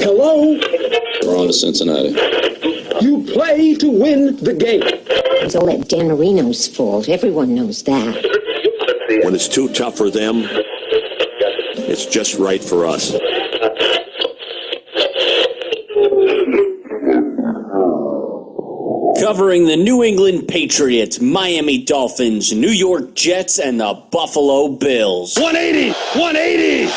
Hello? We're on to Cincinnati. You play to win the game. It's all that Dan Marino's fault. Everyone knows that. When it's too tough for them, it's just right for us. Covering the New England Patriots, Miami Dolphins, New York Jets, and the Buffalo Bills. 180! 180!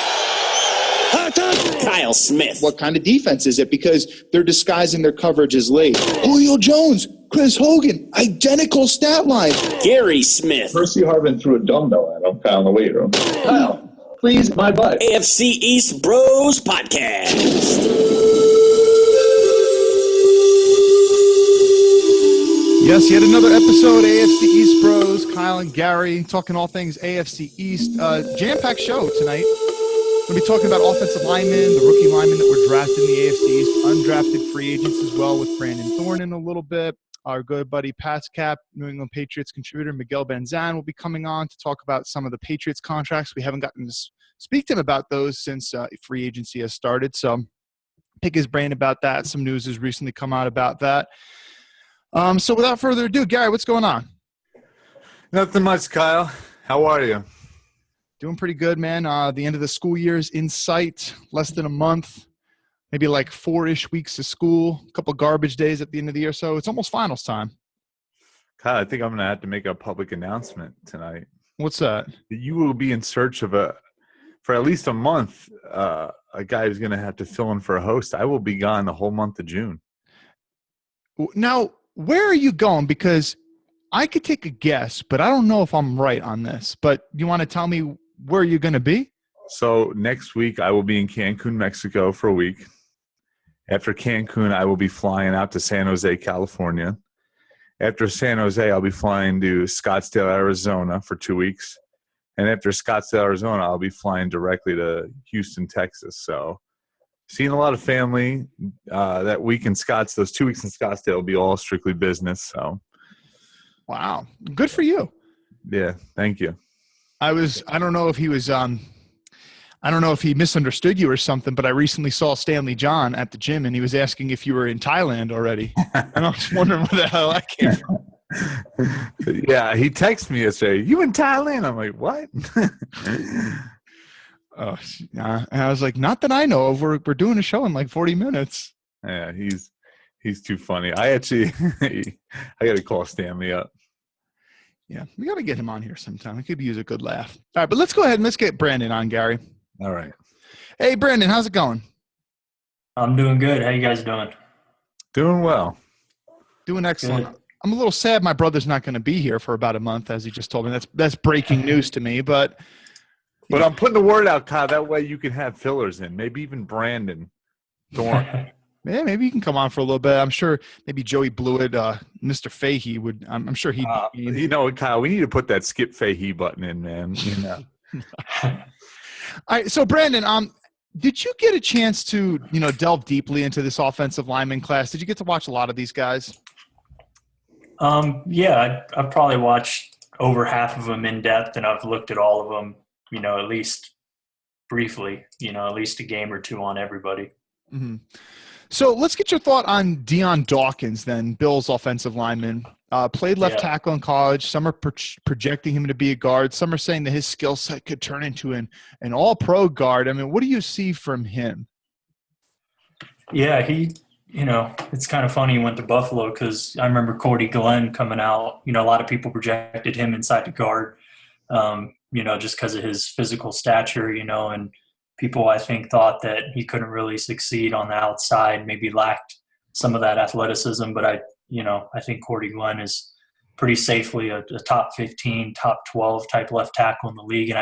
Kyle Smith. What kind of defense is it? Because they're disguising their coverage as late. Julio Jones, Chris Hogan, identical stat line. Gary Smith. Percy Harvin threw a dumbbell at him, Kyle, in the weight room. Kyle, please, my butt. AFC East Bros Podcast. Yes, yet another episode, AFC East Bros. Kyle and Gary talking all things AFC East. Jam-packed show tonight. We'll be talking about offensive linemen, the rookie linemen that were drafted in the AFC East, undrafted free agents as well with Brandon Thorn in a little bit. Our good buddy PatsCap, New England Patriots contributor Miguel Benzan will be coming on to talk about some of the Patriots contracts. We haven't gotten to speak to him about those since free agency has started, so pick his brain about that. Some news has recently come out about that. So without further ado, Gary, what's going on? Nothing much, Kyle. How are you? Doing pretty good, man. The end of the school year is in sight. Less than a month, maybe like 4-ish weeks of school, a couple garbage days at the end of the year. So it's almost finals time. Kyle, I think I'm going to have to make a public announcement tonight. What's that? You will be in search of for at least a month, a guy who's going to have to fill in for a host. I will be gone the whole month of June. Now, where are you going? Because I could take a guess, but I don't know if I'm right on this. But you want to tell me where you're going to be? So next week, I will be in Cancun, Mexico for a week. After Cancun, I will be flying out to San Jose, California. After San Jose, I'll be flying to Scottsdale, Arizona for 2 weeks. And after Scottsdale, Arizona, I'll be flying directly to Houston, Texas. So seeing a lot of family that week in Scottsdale, those 2 weeks in Scottsdale will be all strictly business. So, wow, good for you. Yeah, thank you. I don't know if he was I don't know if he misunderstood you or something, but I recently saw Stanley John at the gym, and he was asking if you were in Thailand already. And I was wondering where the hell that came from. Yeah, he texted me yesterday, "You in Thailand?" I'm like, "What?" Oh, and I was like, "Not that I know of. We're doing a show in like 40 minutes." Yeah, he's too funny. I got to call Stanley up. Yeah, we got to get him on here sometime. He could use a good laugh. All right, but let's go ahead and let's get Brandon on, Gary. All right. Hey, Brandon, how's it going? I'm doing good. How you guys doing? Doing well. Doing excellent. Good. I'm a little sad my brother's not going to be here for about a month, as he just told me. That's breaking news to me, but I'm putting the word out, Kyle. That way you can have fillers in. Maybe even Brandon Thorn. Yeah, maybe you can come on for a little bit. I'm sure maybe Joey Blewett, Mr. Fahey would. I'm sure he'd. You know, Kyle, we need to put that Skip Fahey button in, man. You know. All right, so Brandon, did you get a chance to delve deeply into this offensive lineman class? Did you get to watch a lot of these guys? Yeah, I've probably watched over half of them in depth, and I've looked at all of them. At least briefly. At least a game or two on everybody. Mm-hmm. So let's get your thought on Deion Dawkins, then, Bills offensive lineman. Played left tackle in college. Some are projecting him to be a guard. Some are saying that his skill set could turn into an all-pro guard. I mean, what do you see from him? Yeah, it's kind of funny he went to Buffalo because I remember Cordy Glenn coming out. A lot of people projected him inside the guard, just because of his physical stature, and people, I think, thought that he couldn't really succeed on the outside, maybe lacked some of that athleticism. But I think Cordy Glenn is pretty safely a top 15, top 12 type left tackle in the league. And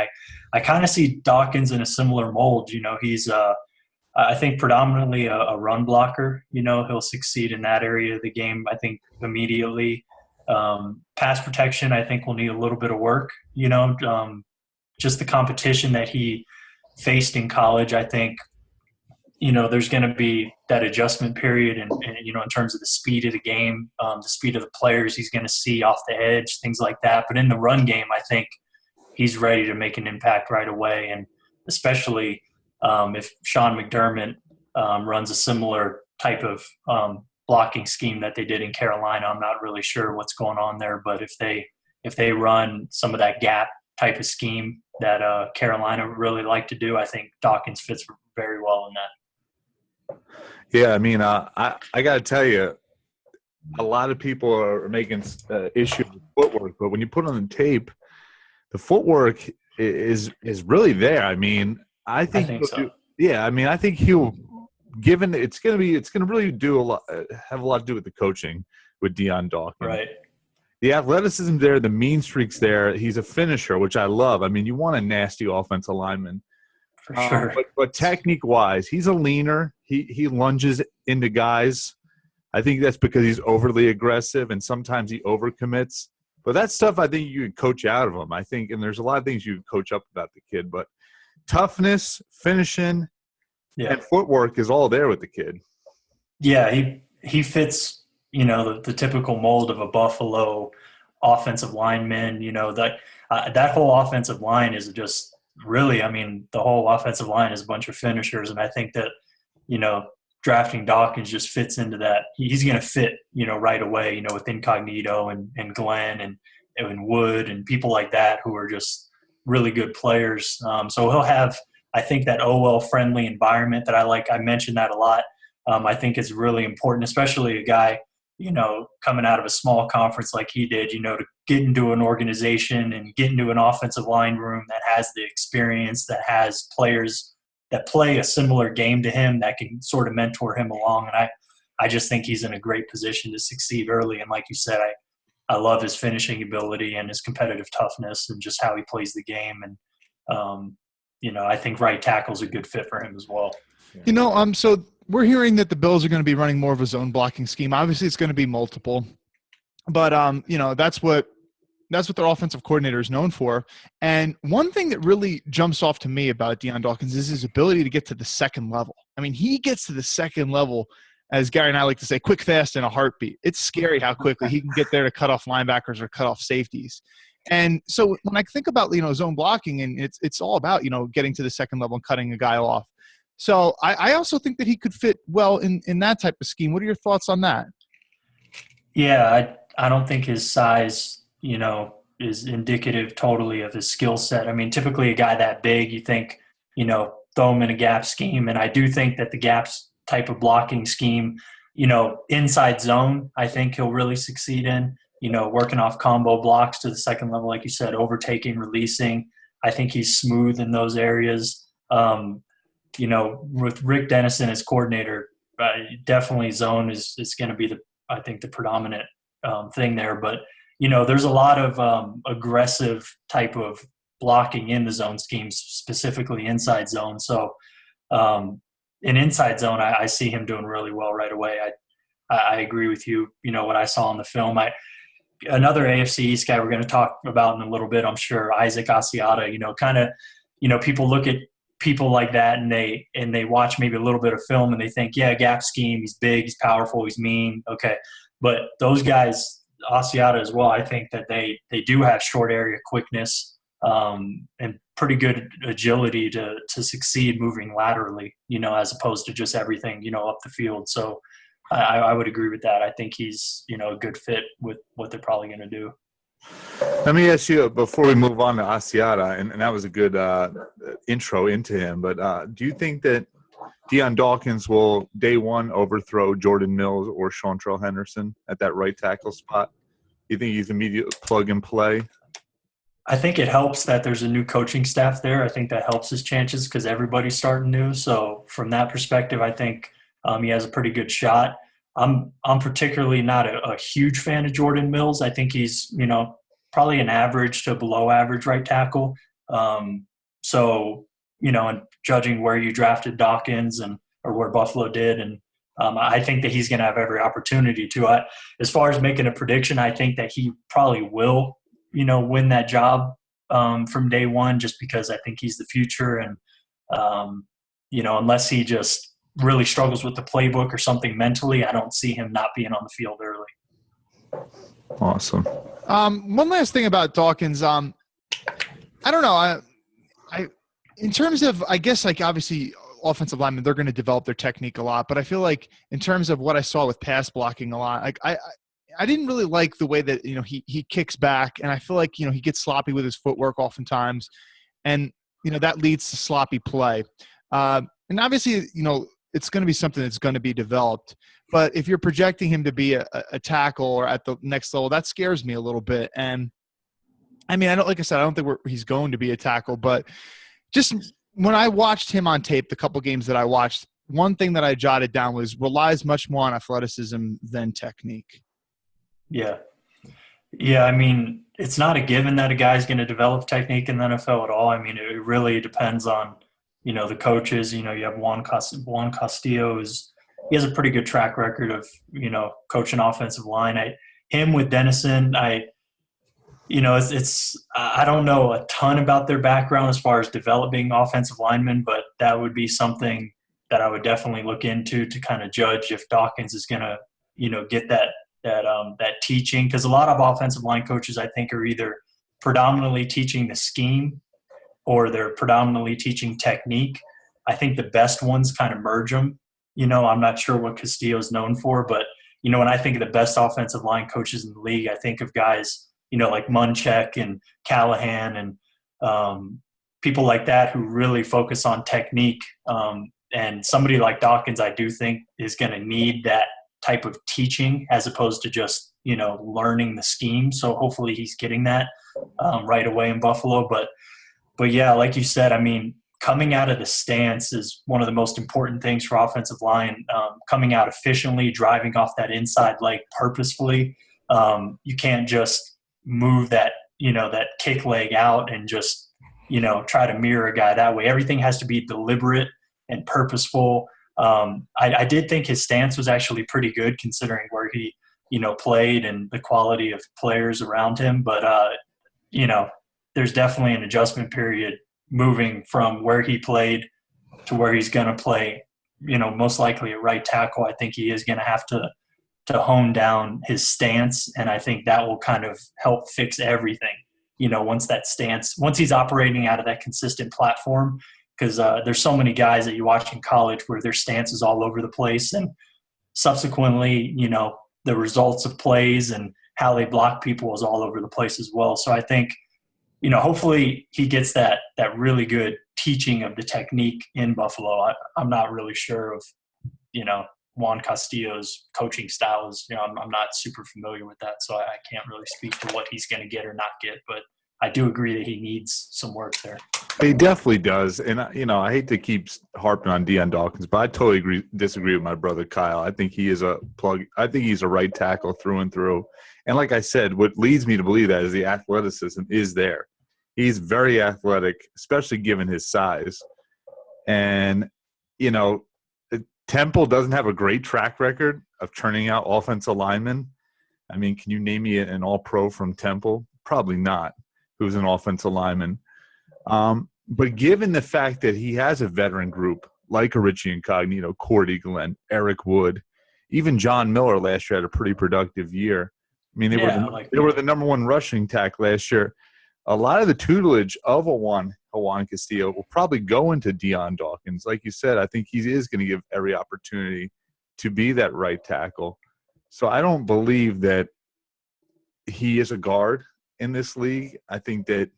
I kind of see Dawkins in a similar mold. He's, I think, predominantly a run blocker. He'll succeed in that area of the game, I think, immediately. Pass protection, I think, will need a little bit of work. Just the competition that he faced in college, I think, there's going to be that adjustment period and in terms of the speed of the game, the speed of the players he's going to see off the edge, things like that. But in the run game, I think he's ready to make an impact right away. And especially if Sean McDermott, runs a similar type of blocking scheme that they did in Carolina. I'm not really sure what's going on there, but if they run some of that gap type of scheme that Carolina really like to do, I think Dawkins fits very well in that. Yeah, I mean, I got to tell you, a lot of people are making issue with footwork, but when you put on the tape, the footwork is really there. I mean, I think so. I think he'll. Given it's going to really do a lot, have a lot to do with the coaching with Dion Dawkins. Right. The athleticism there, the mean streaks there. He's a finisher, which I love. I mean, you want a nasty offensive lineman. For sure. But technique-wise, he's a leaner. He lunges into guys. I think that's because he's overly aggressive, and sometimes he overcommits. But that stuff I think you can coach out of him. I think, and there's a lot of things you can coach up about the kid. But toughness, finishing, and footwork is all there with the kid. Yeah, he fits, the typical mold of a Buffalo offensive lineman. That whole offensive line is just really, I mean, the whole offensive line is a bunch of finishers, and I think that, drafting Dawkins just fits into that. He's going to fit, right away, with Incognito and Glenn and Wood and people like that who are just really good players. So he'll have, I think, that OL-friendly environment that I like. I mentioned that a lot. I think it's really important, especially a guy, coming out of a small conference like he did, to get into an organization and get into an offensive line room that has the experience, that has players that play a similar game to him that can sort of mentor him along. And I just think he's in a great position to succeed early. And like you said, I love his finishing ability and his competitive toughness and just how he plays the game. And, I think right tackle's a good fit for him as well. So we're hearing that the Bills are going to be running more of a zone blocking scheme. Obviously, it's going to be multiple, but that's what their offensive coordinator is known for. And one thing that really jumps off to me about Dion Dawkins is his ability to get to the second level. I mean, he gets to the second level, as Gary and I like to say, quick, fast, in a heartbeat. It's scary how quickly he can get there to cut off linebackers or cut off safeties. And so when I think about, zone blocking, and it's all about, getting to the second level and cutting a guy off. So I also think that he could fit well in that type of scheme. What are your thoughts on that? Yeah, I don't think his size, is indicative totally of his skill set. I mean, typically a guy that big, you think, throw him in a gap scheme. And I do think that the gaps type of blocking scheme, inside zone, I think he'll really succeed in, working off combo blocks to the second level, like you said, overtaking, releasing. I think he's smooth in those areas. With Rick Dennison as coordinator, definitely zone is going to be the predominant thing there. But, there's a lot of aggressive type of blocking in the zone schemes, specifically inside zone. So in inside zone, I see him doing really well right away. I agree with you, what I saw in the film. Another AFC East guy we're going to talk about in a little bit, I'm sure, Isaac Asiata, people look at people like that and they watch maybe a little bit of film and they think, yeah, gap scheme, he's big, he's powerful, he's mean. Okay. But those guys, Asiata as well, I think that they do have short area quickness and pretty good agility to succeed moving laterally, as opposed to just everything, up the field. So I would agree with that. I think he's, a good fit with what they're probably going to do. Let me ask you, before we move on to Asiata, and that was a good intro into him, but do you think that Dion Dawkins will, day one, overthrow Jordan Mills or Seantrell Henderson at that right tackle spot? You think he's immediate plug and play? I think it helps that there's a new coaching staff there. I think that helps his chances because everybody's starting new. So from that perspective, I think he has a pretty good shot. I'm particularly not a huge fan of Jordan Mills. I think he's, probably an average to below average right tackle. So, and judging where you drafted Dawkins or where Buffalo did, and I think that he's going to have every opportunity to. As far as making a prediction, I think that he probably will, win that job from day one, just because I think he's the future. And, unless he just really struggles with the playbook or something mentally, I don't see him not being on the field early. Awesome. One last thing about Dawkins. I don't know. I in terms of, I guess, like, obviously offensive linemen, they're going to develop their technique a lot. But I feel like in terms of what I saw with pass blocking a lot, like I didn't really like the way that, he kicks back, and I feel like, he gets sloppy with his footwork oftentimes, and, that leads to sloppy play. And obviously, it's going to be something that's going to be developed. But if you're projecting him to be a tackle or at the next level, that scares me a little bit. And I mean, like I said, I don't think he's going to be a tackle, but just when I watched him on tape, the couple games that I watched, one thing that I jotted down was relies much more on athleticism than technique. Yeah. Yeah, I mean, it's not a given that a guy's going to develop technique in the NFL at all. I mean, it really depends on, the coaches. You have Juan Castillo he has a pretty good track record of, coaching offensive line. Him with Dennison, I don't know a ton about their background as far as developing offensive linemen, but that would be something that I would definitely look into to kind of judge if Dawkins is going to, get that teaching. Because a lot of offensive line coaches, I think, are either predominantly teaching the scheme or they're predominantly teaching technique. I think the best ones kind of merge them. I'm not sure what Castillo's known for, but, when I think of the best offensive line coaches in the league, I think of guys, like Munchak and Callahan and people like that who really focus on technique. And somebody like Dawkins, I do think, is going to need that type of teaching as opposed to just, learning the scheme. So hopefully he's getting that right away in Buffalo. But yeah, like you said, I mean, coming out of the stance is one of the most important things for offensive line. Coming out efficiently, driving off that inside leg purposefully. You can't just move that kick leg out and just, try to mirror a guy that way. Everything has to be deliberate and purposeful. I did think his stance was actually pretty good considering where he, played and the quality of players around him. But, there's definitely an adjustment period moving from where he played to where he's going to play, most likely at right tackle. I think he is going to have to hone down his stance, and I think that will kind of help fix everything, once he's operating out of that consistent platform, because there's so many guys that you watch in college where their stance is all over the place, and subsequently, the results of plays and how they block people is all over the place as well. So I think, hopefully he gets that really good teaching of the technique in Buffalo. I'm not really sure of, Juan Castillo's coaching style is, I'm not super familiar with that, so I can't really speak to what he's going to get or not get, but I do agree that he needs some work there. He definitely does. And, I hate to keep harping on Deion Dawkins, but I totally disagree with my brother Kyle. I think he is a plug. I think he's a right tackle through and through. And like I said, what leads me to believe that is the athleticism is there. He's very athletic, especially given his size. And, Temple doesn't have a great track record of turning out offensive linemen. I mean, can you name me an all-pro from Temple? Probably not, who's an offensive lineman. But given the fact that he has a veteran group like a Richie Incognito, Cordy Glenn, Eric Wood, even John Miller last year had a pretty productive year. I mean, they were the number one rushing attack last year. A lot of the tutelage of Juan Castillo will probably go into Deion Dawkins. Like you said, I think he is going to give every opportunity to be that right tackle. So I don't believe that he is a guard in this league. I think that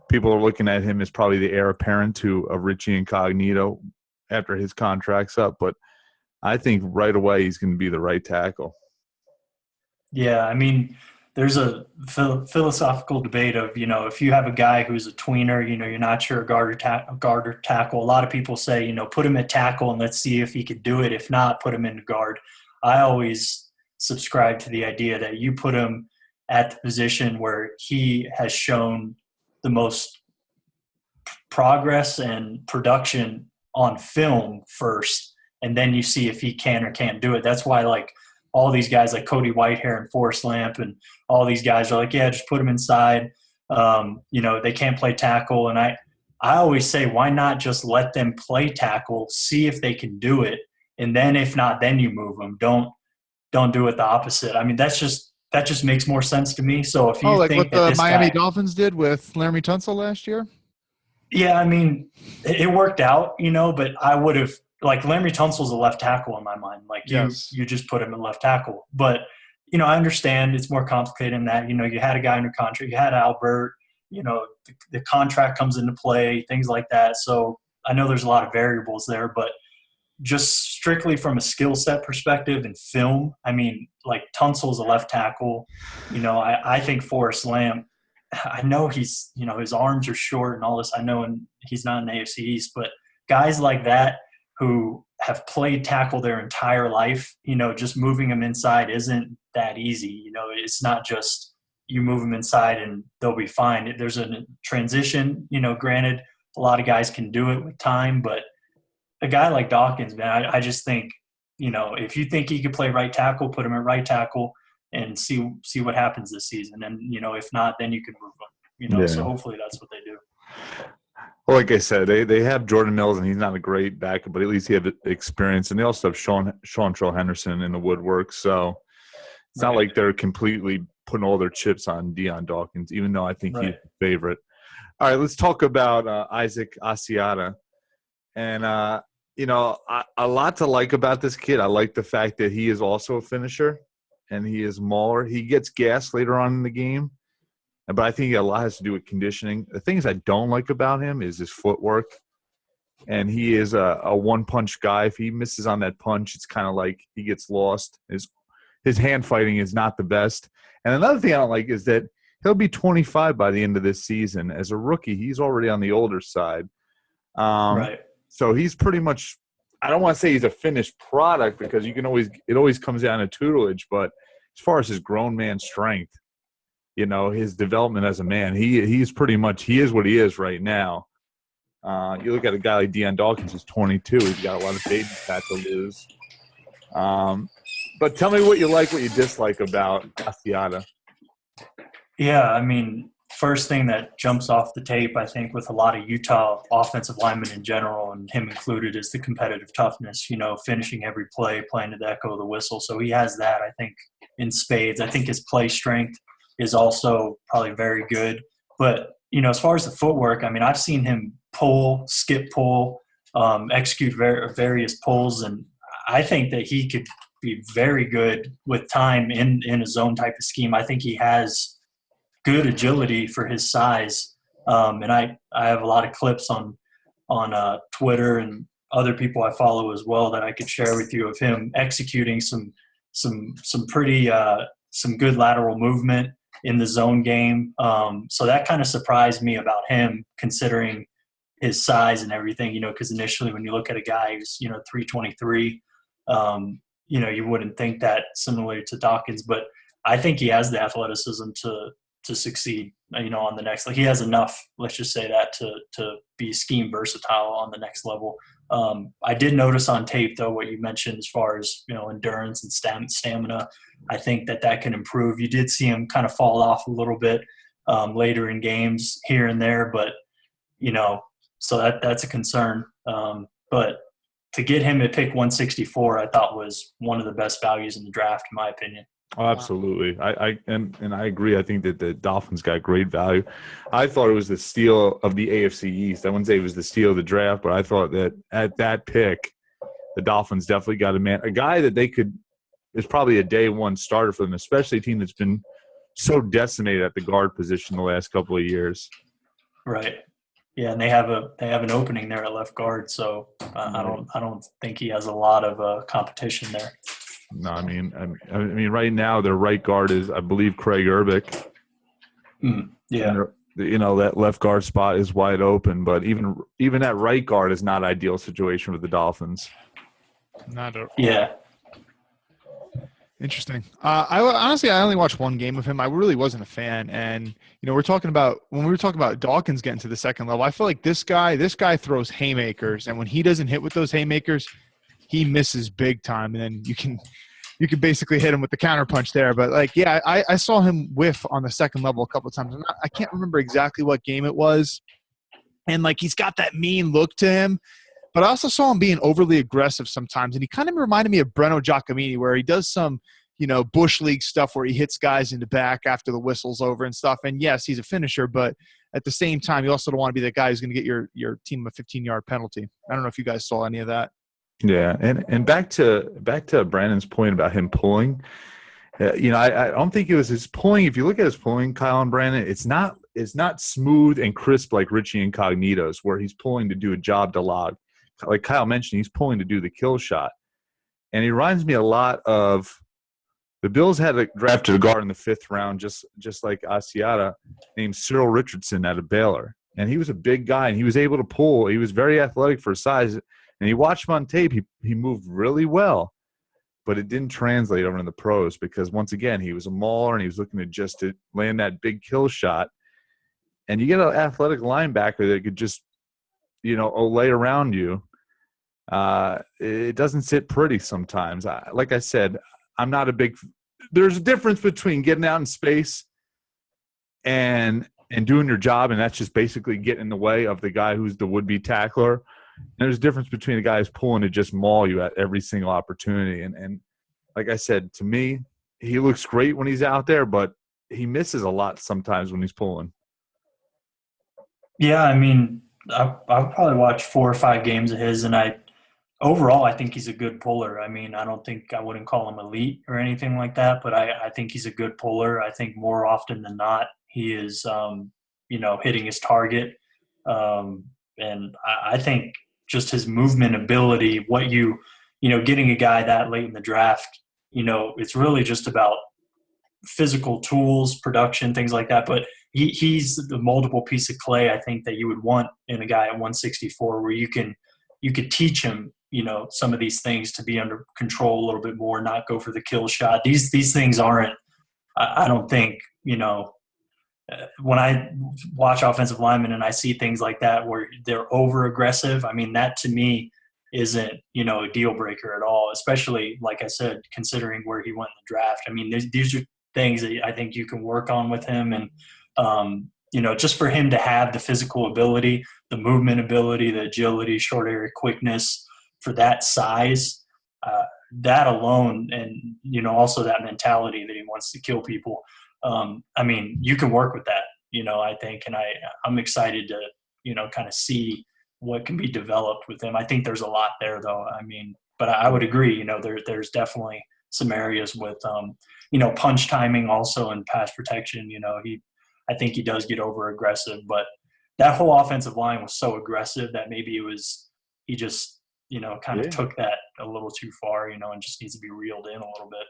people are looking at him as probably the heir apparent to a Richie Incognito after his contract's up. But I think right away he's going to be the right tackle. Yeah, I mean, there's a philosophical debate of, if you have a guy who's a tweener, you're not sure guard or tackle. A lot of people say, put him at tackle and let's see if he could do it. If not, put him into guard. I always subscribe to the idea that you put him at the position where he has shown the most progress and production on film first, and then you see if he can or can't do it. That's why, all these guys like Cody Whitehair and Forrest Lamp and all these guys are like, yeah, just put them inside. They can't play tackle. And I always say, why not just let them play tackle, see if they can do it. And then if not, then you move them. Don't do it the opposite. I mean, that just makes more sense to me. So if you think what the Miami Dolphins did with Laramie Tunsil last year? Yeah, I mean, it worked out, but I would have like Larry Tunsil's a left tackle in my mind. Like you just put him in left tackle. But, I understand it's more complicated than that. You had a guy under contract, you had Albert, the contract comes into play, things like that. So I know there's a lot of variables there, but just strictly from a skill set perspective and film, I mean, like Tunsil's a left tackle. I think Forrest Lamp, I know he's, his arms are short and all this. I know, and he's not in the AFC East, but guys like that who have played tackle their entire life, just moving them inside isn't that easy. It's not just you move them inside and they'll be fine. There's a transition, granted, a lot of guys can do it with time, but a guy like Dawkins, man, I just think, if you think he could play right tackle, put him at right tackle and see what happens this season. And, if not, then you can move him, So hopefully that's what they do. Well, like I said, they have Jordan Mills, and he's not a great backup, but at least he had experience. And they also have Sean Trill Henderson in the woodwork. So it's not like they're completely putting all their chips on Deion Dawkins, even though I think he's the favorite. All right, let's talk about Isaac Asiata. And, a lot to like about this kid. I like the fact that he is also a finisher, and he is mauler. He gets gas later on in the game, but I think a lot has to do with conditioning. The things I don't like about him is his footwork, and he is a one-punch guy. If he misses on that punch, it's kind of like he gets lost. His hand fighting is not the best. And another thing I don't like is that he'll be 25 by the end of this season. As a rookie, he's already on the older side. Right. So he's pretty much – I don't want to say he's a finished product because it always comes down to tutelage. But as far as his grown man strength, his development as a man, he's pretty much – he is what he is right now. You look at a guy like Deion Dawkins, who's 22. He's got a lot of baby fat to lose. But tell me what you like, what you dislike about Asiata. Yeah, I mean – first thing that jumps off the tape, I think, with a lot of Utah offensive linemen in general, and him included, is the competitive toughness, finishing every play, playing to the echo of the whistle. So he has that, I think, in spades. I think his play strength is also probably very good. But, as far as the footwork, I mean, I've seen him pull, skip pull, execute various pulls, and I think that he could be very good with time in a zone type of scheme. I think he has good agility for his size. And I have a lot of clips on Twitter and other people I follow as well that I could share with you of him executing some pretty some good lateral movement in the zone game. So that kind of surprised me about him, considering his size and everything, because initially when you look at a guy who's, 323, you wouldn't think that similar to Dawkins, but I think he has the athleticism to succeed, on the next. Like he has enough, let's just say that, to be scheme versatile on the next level. I did notice on tape, though, what you mentioned as far as, endurance and stamina. I think that can improve. You did see him kind of fall off a little bit later in games here and there, but, so that's a concern. But to get him at pick 164, I thought was one of the best values in the draft, in my opinion. Oh, absolutely. I agree. I think that the Dolphins got great value. I thought it was the steal of the AFC East. I wouldn't say it was the steal of the draft, but I thought that at that pick, the Dolphins definitely got a guy that is probably a day one starter for them, especially a team that's been so decimated at the guard position the last couple of years. Right. Yeah, and they have an opening there at left guard, so I don't think he has a lot of competition there. No, I mean, right now their right guard is, I believe, Craig Urbick. Yeah. And that left guard spot is wide open, but even that right guard is not ideal situation for the Dolphins. Not at all. Yeah. Interesting. I only watched one game of him. I really wasn't a fan. And, when we were talking about Dawkins getting to the second level, I feel like this guy throws haymakers. And when he doesn't hit with those haymakers, he misses big time. And then you can basically hit him with the counterpunch there. But I saw him whiff on the second level a couple of times. I can't remember exactly what game it was. And he's got that mean look to him. But I also saw him being overly aggressive sometimes. And he kind of reminded me of Breno Giacomini, where he does some, Bush League stuff where he hits guys in the back after the whistle's over and stuff. And yes, he's a finisher, but at the same time, you also don't want to be the guy who's going to get your team a 15-yard penalty. I don't know if you guys saw any of that. Yeah, and back to Brandon's point about him pulling. I don't think it was his pulling. If you look at his pulling, Kyle and Brandon, it's not smooth and crisp like Richie Incognito's, where he's pulling to do a job to log. Like Kyle mentioned, he's pulling to do the kill shot. And he reminds me a lot of the Bills had drafted a guard in the 5th round, just like Asiata, named Cyril Richardson out of Baylor. And he was a big guy, and he was able to pull. He was very athletic for his size. And you watch him on tape, he moved really well. But it didn't translate over in the pros because, once again, he was a mauler, and he was looking to land that big kill shot. And you get an athletic linebacker that could just, lay around you. It doesn't sit pretty sometimes. Like I said, I'm not a big – there's a difference between getting out in space and doing your job, and that's just basically getting in the way of the guy who's the would-be tackler. And there's a difference between the guy who's pulling to just maul you at every single opportunity. And like I said, to me, he looks great when he's out there, but he misses a lot sometimes when he's pulling. Yeah, I mean, I'll probably watch 4 or 5 games of his, and overall, I think he's a good puller. I mean, I wouldn't call him elite or anything like that, but I think he's a good puller. I think more often than not, he is, hitting his target. And I think just his movement ability, getting a guy that late in the draft, it's really just about physical tools, production, things like that. But he's the multiple piece of clay, I think, that you would want in a guy at 164, where you could teach him, some of these things to be under control a little bit more, not go for the kill shot. These things aren't, I don't think, when I watch offensive linemen and I see things like that where they're over aggressive, I mean, that to me isn't, a deal breaker at all, especially, like I said, considering where he went in the draft. I mean, these are things that I think you can work on with him. And, just for him to have the physical ability, the movement ability, the agility, short area quickness for that size, that alone, and, also that mentality that he wants to kill people. I mean, you can work with that, I think, and I'm excited to, kind of see what can be developed with him. I think there's a lot there, though. I mean, but I would agree, there's definitely some areas with, punch timing also and pass protection. I think he does get over aggressive, but that whole offensive line was so aggressive that maybe he just, kind of took that a little too far, and just needs to be reeled in a little bit.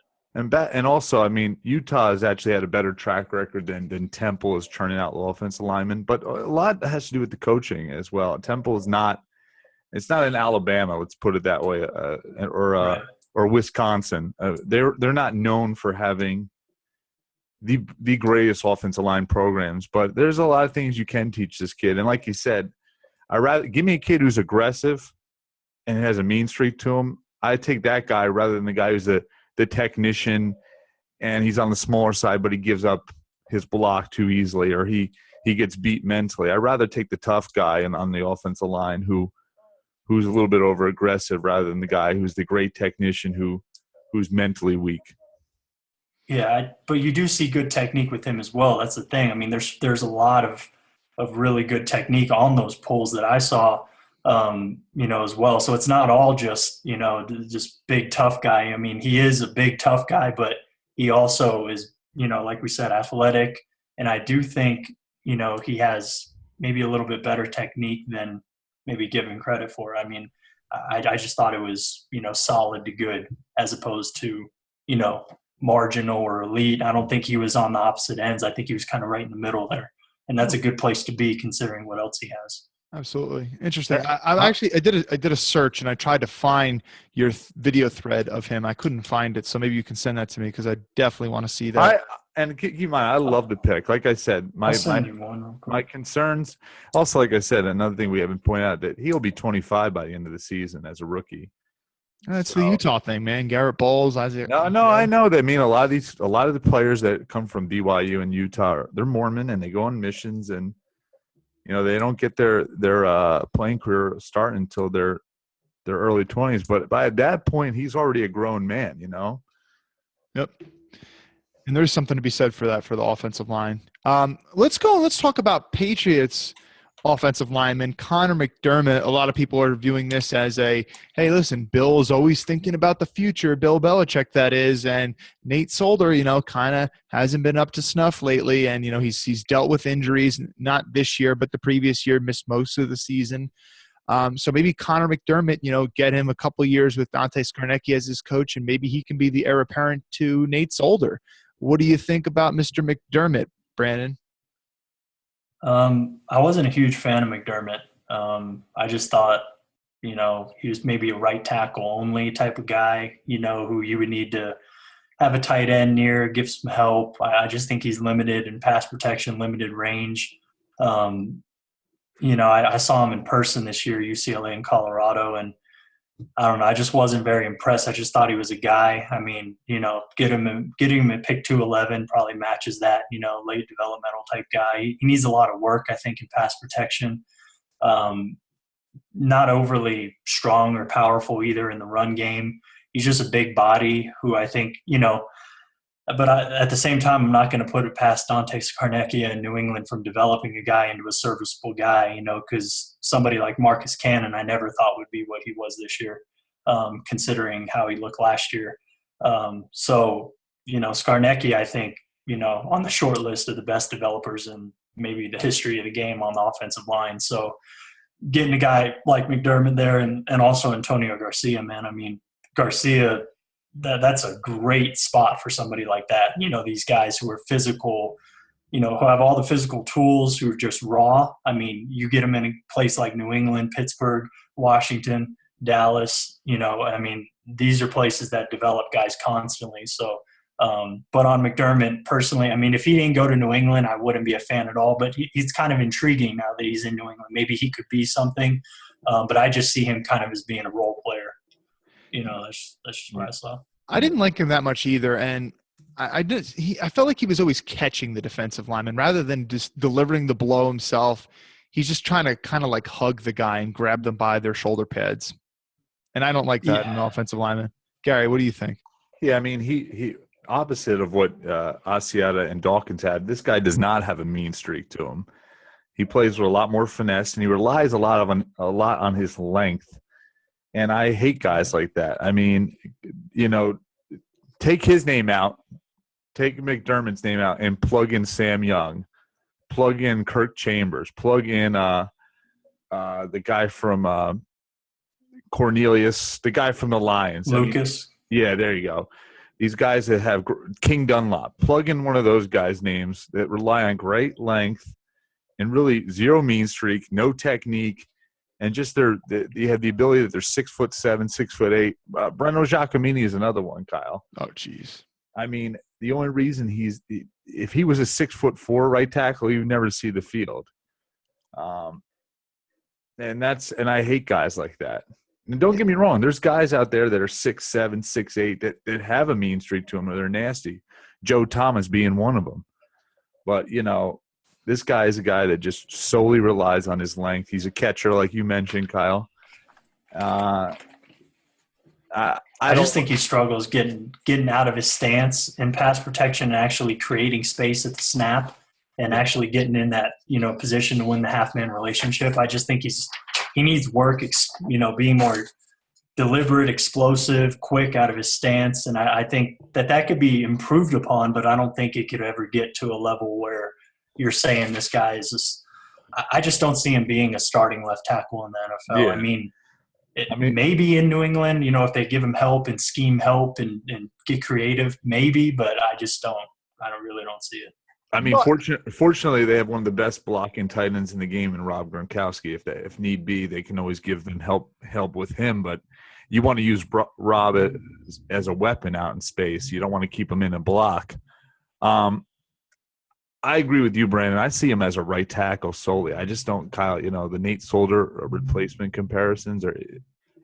And also, I mean, Utah has actually had a better track record than Temple is churning out offensive linemen, but a lot has to do with the coaching as well. Temple is not – it's not in Alabama, let's put it that way, or Wisconsin. They're not known for having the greatest offensive line programs, but there's a lot of things you can teach this kid. And like you said, give me a kid who's aggressive and has a mean streak to him. I take that guy rather than the guy who's the technician and he's on the smaller side, but he gives up his block too easily, or he gets beat mentally. I'd rather take the tough guy on the offensive line who's a little bit over aggressive rather than the guy who's the great technician who's mentally weak. Yeah, but you do see good technique with him as well. That's the thing. I mean, there's a lot of really good technique on those pulls that I saw, as well. So it's not all just, just big tough guy. I mean, he is a big tough guy, but he also is, like we said, athletic. And I do think, he has maybe a little bit better technique than maybe given credit for. I mean, I just thought it was, solid to good as opposed to, marginal or elite. I don't think he was on the opposite ends. I think he was kind of right in the middle there. And that's a good place to be considering what else he has. Absolutely. Interesting. I did a search and I tried to find your video thread of him. I couldn't find it. So maybe you can send that to me because I definitely want to see that. And keep in mind, I love the pick. Like I said, my concerns. Also, like I said, another thing we haven't pointed out that he'll be 25 by the end of the season as a rookie. That's the Utah thing, man. Garrett Bowles, Isaac. No, I know. That mean a lot of the players that come from BYU and Utah, they're Mormon and they go on missions, and they don't get their playing career start until their early 20s. But by that point, he's already a grown man. Yep. And there's something to be said for that for the offensive line. Let's go. Let's talk about Patriots offensive lineman Connor McDermott. A lot of people are viewing this as hey, listen, Bill is always thinking about the future. Bill Belichick, that is, and Nate Solder, kind of hasn't been up to snuff lately, and he's dealt with injuries, not this year, but the previous year, missed most of the season. So maybe Connor McDermott, get him a couple years with Dante Scarnecchia as his coach, and maybe he can be the heir apparent to Nate Solder. What do you think about Mr. McDermott, Brandon? I wasn't a huge fan of McDermott. I just thought, he was maybe a right tackle only type of guy, who you would need to have a tight end near, give some help. I just think he's limited in pass protection, limited range. I saw him in person this year, UCLA and Colorado, and I don't know. I just wasn't very impressed. I just thought he was a guy. I mean, getting him at pick 211 probably matches that, late developmental type guy. He needs a lot of work, I think, in pass protection. Not overly strong or powerful either in the run game. He's just a big body who I think, but at the same time, I'm not going to put it past Dante Scarnecchia in New England from developing a guy into a serviceable guy, because somebody like Marcus Cannon I never thought would be what he was this year, considering how he looked last year. Scarnecchia, I think, on the short list of the best developers in maybe the history of the game on the offensive line. So getting a guy like McDermott there and also Antonio Garcia, man, I mean, Garcia – that's a great spot for somebody like that. These guys who are physical, who have all the physical tools, who are just raw. I mean, you get them in a place like New England, Pittsburgh, Washington, Dallas, these are places that develop guys constantly. So, but on McDermott personally, I mean, if he didn't go to New England, I wouldn't be a fan at all, but he's kind of intriguing now that he's in New England. Maybe he could be something, but I just see him kind of as being a role player. That's just what I saw. I didn't like him that much either, and I felt like he was always catching the defensive lineman rather than just delivering the blow himself. He's just trying to kind of like hug the guy and grab them by their shoulder pads, and I don't like that in an offensive lineman. Gary, what do you think? Yeah, I mean, he opposite of what Asiata and Dawkins had. This guy does not have a mean streak to him. He plays with a lot more finesse, and he relies a lot on his length. And I hate guys like that. I mean, take his name out, take McDermott's name out, and plug in Sam Young, plug in Kirk Chambers, plug in the guy from Cornelius, the guy from the Lions. Lucas. Yeah, there you go. These guys that have King Dunlop, plug in one of those guys' names that rely on great length and really zero mean streak, no technique. And just they have the ability that they're 6'7", 6'8". Breno Giacomini is another one, Kyle. Oh, geez. I mean, the only reason if he was a 6'4" right tackle, you would never see the field. And I hate guys like that. And don't get me wrong, there's guys out there that are 6'7", 6'8", that have a mean streak to them, or they're nasty. Joe Thomas being one of them. But this guy is a guy that just solely relies on his length. He's a catcher, like you mentioned, Kyle. I just think he struggles getting out of his stance in pass protection and actually creating space at the snap and actually getting in that position to win the half-man relationship. I just think he needs work, being more deliberate, explosive, quick out of his stance, and I think that could be improved upon, but I don't think it could ever get to a level where you're saying this guy is just – I just don't see him being a starting left tackle in the NFL. Yeah. I mean, maybe in New England, if they give him help and scheme help and get creative, maybe, but I really don't see it. I mean, fortunately, they have one of the best blocking tight ends in the game in Rob Gronkowski. If need be, they can always give them help with him, but you want to use Rob as a weapon out in space. You don't want to keep him in a block. I agree with you, Brandon. I see him as a right tackle solely. I just don't, Kyle, the Nate Solder replacement comparisons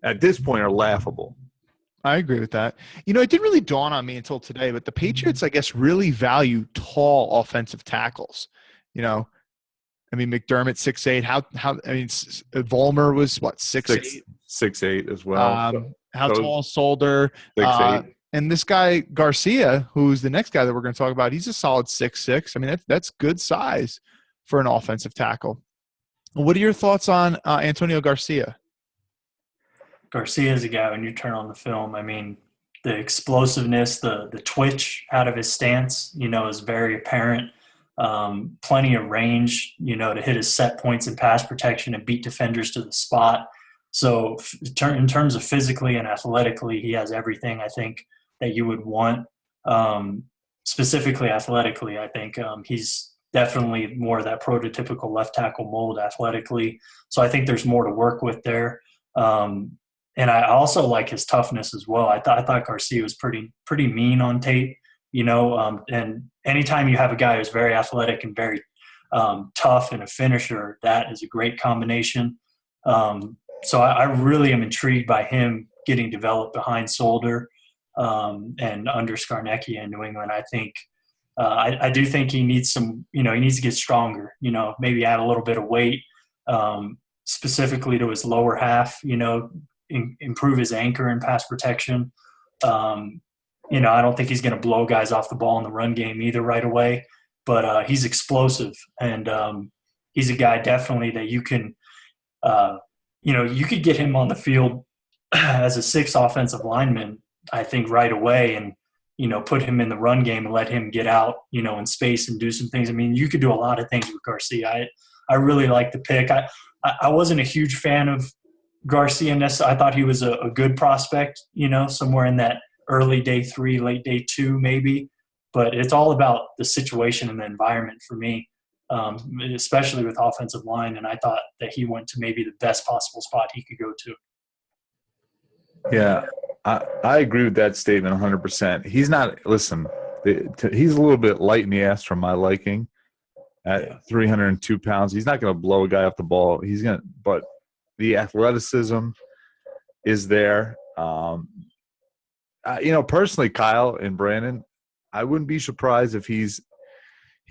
at this point are laughable. I agree with that. It didn't really dawn on me until today, but the Patriots, I guess, really value tall offensive tackles. McDermott 6'8". Vollmer was what, 6'8"? 6'8" as well. How tall Solder? 6'8". And this guy, Garcia, who's the next guy that we're going to talk about, he's a solid 6'6". I mean, that's good size for an offensive tackle. What are your thoughts on Antonio Garcia? Garcia is a guy, when you turn on the film, I mean, the explosiveness, the twitch out of his stance, is very apparent. Plenty of range, to hit his set points in pass protection and beat defenders to the spot. So in terms of physically and athletically, he has everything, I think, that you would want. Specifically athletically, I think he's definitely more of that prototypical left tackle mold athletically. So I think there's more to work with there. And I also like his toughness as well. I thought Garcia was pretty mean on tape, and anytime you have a guy who's very athletic and very tough and a finisher, that is a great combination. So I really am intrigued by him getting developed behind Solder and under Skarnecchia in New England. I think I do think he needs some, he needs to get stronger, maybe add a little bit of weight specifically to his lower half, improve his anchor and pass protection. I don't think he's going to blow guys off the ball in the run game either right away, but he's explosive, and he's a guy definitely that you can, you could get him on the field as a 6 offensive lineman, I think, right away, and, put him in the run game and let him get out, in space and do some things. I mean, you could do a lot of things with Garcia. I really like the pick. I wasn't a huge fan of Garcia. I thought he was a good prospect, somewhere in that early day 3, late day 2 maybe. But it's all about the situation and the environment for me, especially with offensive line. And I thought that he went to maybe the best possible spot he could go to. Yeah, I agree with that statement 100%. He's not – listen, he's a little bit light in the ass for my liking at 302 pounds. He's not going to blow a guy off the ball. He's going to – but the athleticism is there. Personally, Kyle and Brandon, I wouldn't be surprised if he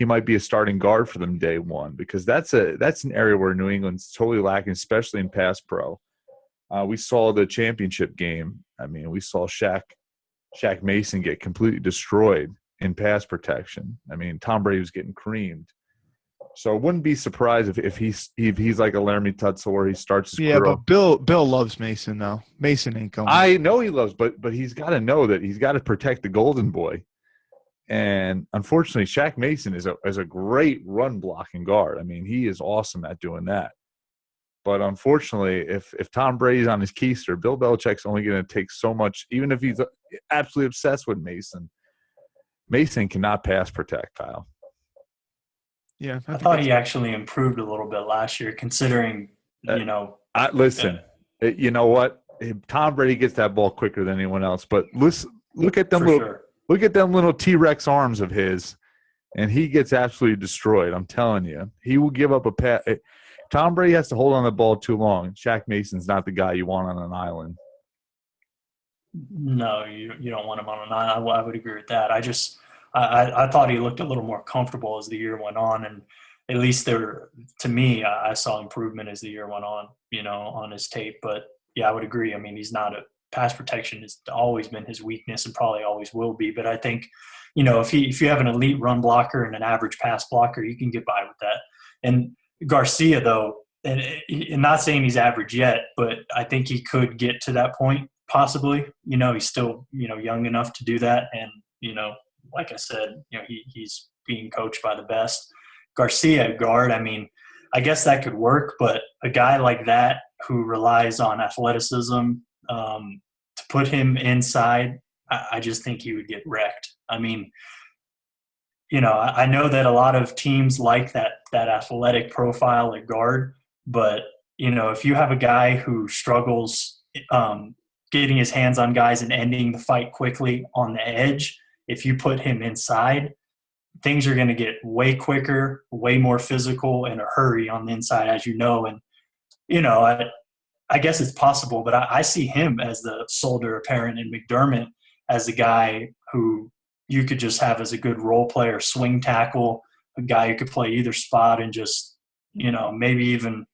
might be a starting guard for them day one, because that's an area where New England's totally lacking, especially in pass pro. We saw the championship game. I mean, we saw Shaq Mason get completely destroyed in pass protection. I mean, Tom Brady was getting creamed. So I wouldn't be surprised if he's like a Laramie Tutsil where he starts to screw up. But Bill loves Mason, though. Mason ain't going. I know he loves, but he's got to know that he's got to protect the golden boy. And unfortunately, Shaq Mason is a great run blocking guard. I mean, he is awesome at doing that. But unfortunately, if Tom Brady's on his keister, Bill Belichick's only going to take so much, even if he's absolutely obsessed with Mason. Mason cannot pass protect, Kyle. Yeah, I thought he actually improved a little bit last year, considering, listen, you know what? Tom Brady gets that ball quicker than anyone else. But look at them look at them little T-Rex arms of his, and he gets absolutely destroyed. I'm telling you, he will give up a pass. Tom Brady has to hold on the ball too long. Shaq Mason's not the guy you want on an island. No, you don't want him on an island. I would agree with that. I thought he looked a little more comfortable as the year went on, and at least to me, I saw improvement as the year went on, on his tape. But yeah, I would agree. I mean, he's not pass protection has always been his weakness and probably always will be. But I think, if you have an elite run blocker and an average pass blocker, you can get by with that. And Garcia, though, and not saying he's average yet, but I think he could get to that point possibly. He's still, young enough to do that. And, like I said, he's being coached by the best. Garcia, guard, I mean, I guess that could work, but a guy like that who relies on athleticism to put him inside, I just think he would get wrecked. I mean, I know that a lot of teams like that athletic profile at guard, but, if you have a guy who struggles getting his hands on guys and ending the fight quickly on the edge, if you put him inside, things are going to get way quicker, way more physical in a hurry on the inside, as you know. And, I guess it's possible, but I see him as the Solder apparent and McDermott as a guy who you could just have as a good role player, swing tackle, a guy who could play either spot and just, maybe even,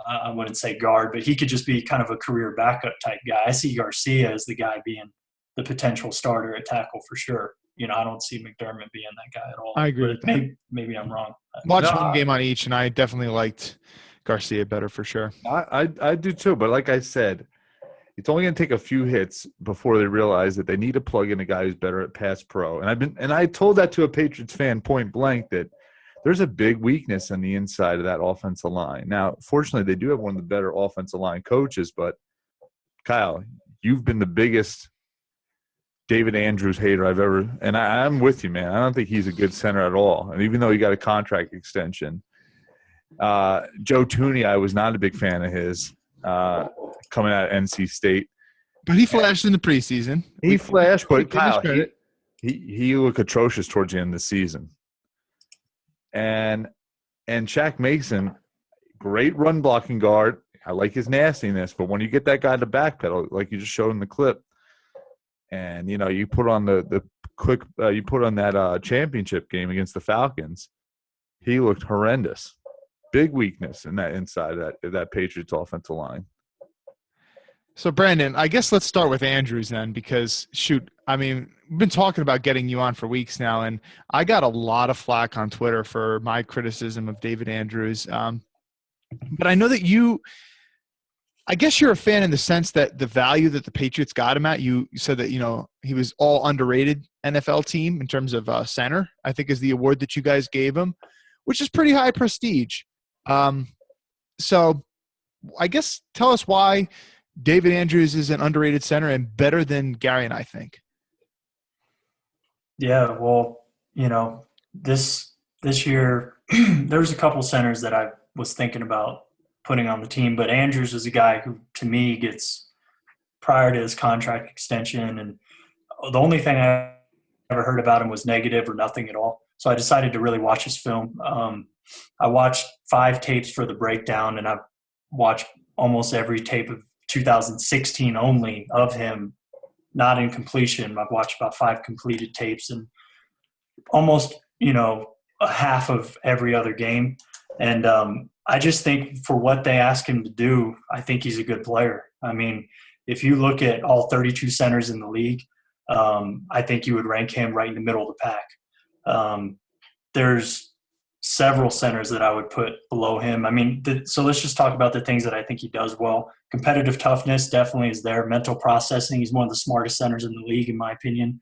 I wouldn't say guard, but he could just be kind of a career backup type guy. I see Garcia as the guy being the potential starter at tackle for sure. I don't see McDermott being that guy at all. I agree with that. Maybe I'm wrong. Watched one game on each, and I definitely liked Garcia better for sure. I do too, but like I said, it's only going to take a few hits before they realize that they need to plug in a guy who's better at pass pro. And I told that to a Patriots fan point blank that there's a big weakness on the inside of that offensive line. Now, fortunately, they do have one of the better offensive line coaches, but Kyle, you've been the biggest David Andrews hater I've ever – and I'm with you, man. I don't think he's a good center at all. And even though he got a contract extension, Joe Tooney, I was not a big fan of his coming out of NC State. But he flashed in the preseason. He flashed, but Kyle, he looked atrocious towards the end of the season. And Shaq Mason, great run blocking guard. I like his nastiness, but when you get that guy to backpedal, like you just showed in the clip, and you put on the quick, you put on that championship game against the Falcons, he looked horrendous. Big weakness in that inside of that Patriots offensive line. So Brandon, I guess let's start with Andrews then, because we've been talking about getting you on for weeks now, and I got a lot of flack on Twitter for my criticism of David Andrews. But I know that I guess you're a fan in the sense that the value that the Patriots got him at, you said that, he was all underrated NFL team in terms of center, I think is the award that you guys gave him, which is pretty high prestige. So I guess tell us why David Andrews is an underrated center and better than Gary and I think. Yeah, well, this year there was a couple centers that I was thinking about putting on the team, but Andrews is a guy who, to me, gets prior to his contract extension, and the only thing I ever heard about him was negative or nothing at all. So I decided to really watch his film. I watched 5 tapes for the breakdown, and I've watched almost every tape of 2016 only of him, not in completion. I've watched about 5 completed tapes and almost, a half of every other game. And I just think for what they ask him to do, I think he's a good player. If you look at all 32 centers in the league, I think you would rank him right in the middle of the pack. There's several centers that I would put below him. So let's just talk about the things that I think he does well. Competitive toughness definitely is there. Mental processing, he's one of the smartest centers in the league, in my opinion.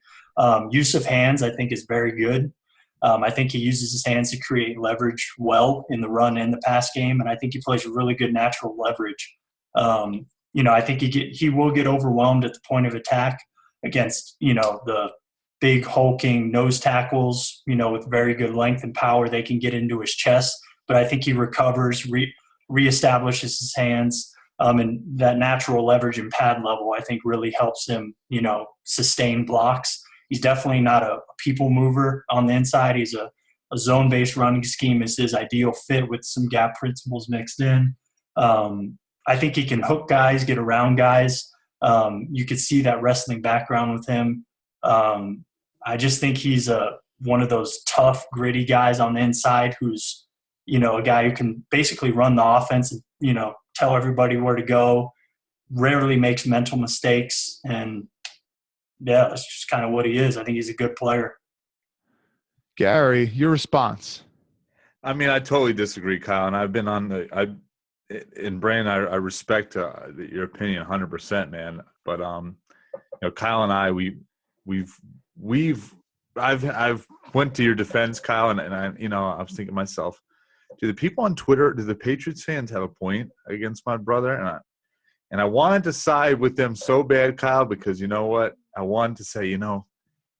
Use of hands, I think, is very good. I think he uses his hands to create leverage well in the run and the pass game, and I think he plays a really good natural leverage. I think he will get overwhelmed at the point of attack against, the big hulking nose tackles, with very good length and power. They can get into his chest, but I think he recovers, reestablishes his hands, and that natural leverage and pad level, I think, really helps him, sustain blocks. He's definitely not a people mover on the inside. He's a zone-based running scheme is his ideal fit with some gap principles mixed in. I think he can hook guys, get around guys. You could see that wrestling background with him. I just think he's one of those tough, gritty guys on the inside who's, a guy who can basically run the offense and, tell everybody where to go, rarely makes mental mistakes. And, yeah, that's just kind of what he is. I think he's a good player. Gary, your response? I totally disagree, Kyle. And I've been on and Brandon, I respect your opinion 100%, man. But, Kyle and I, I've went to your defense, Kyle, and I was thinking to myself, do the people on Twitter, do the Patriots fans have a point against my brother? And I wanted to side with them so bad, Kyle, because you know what? I wanted to say,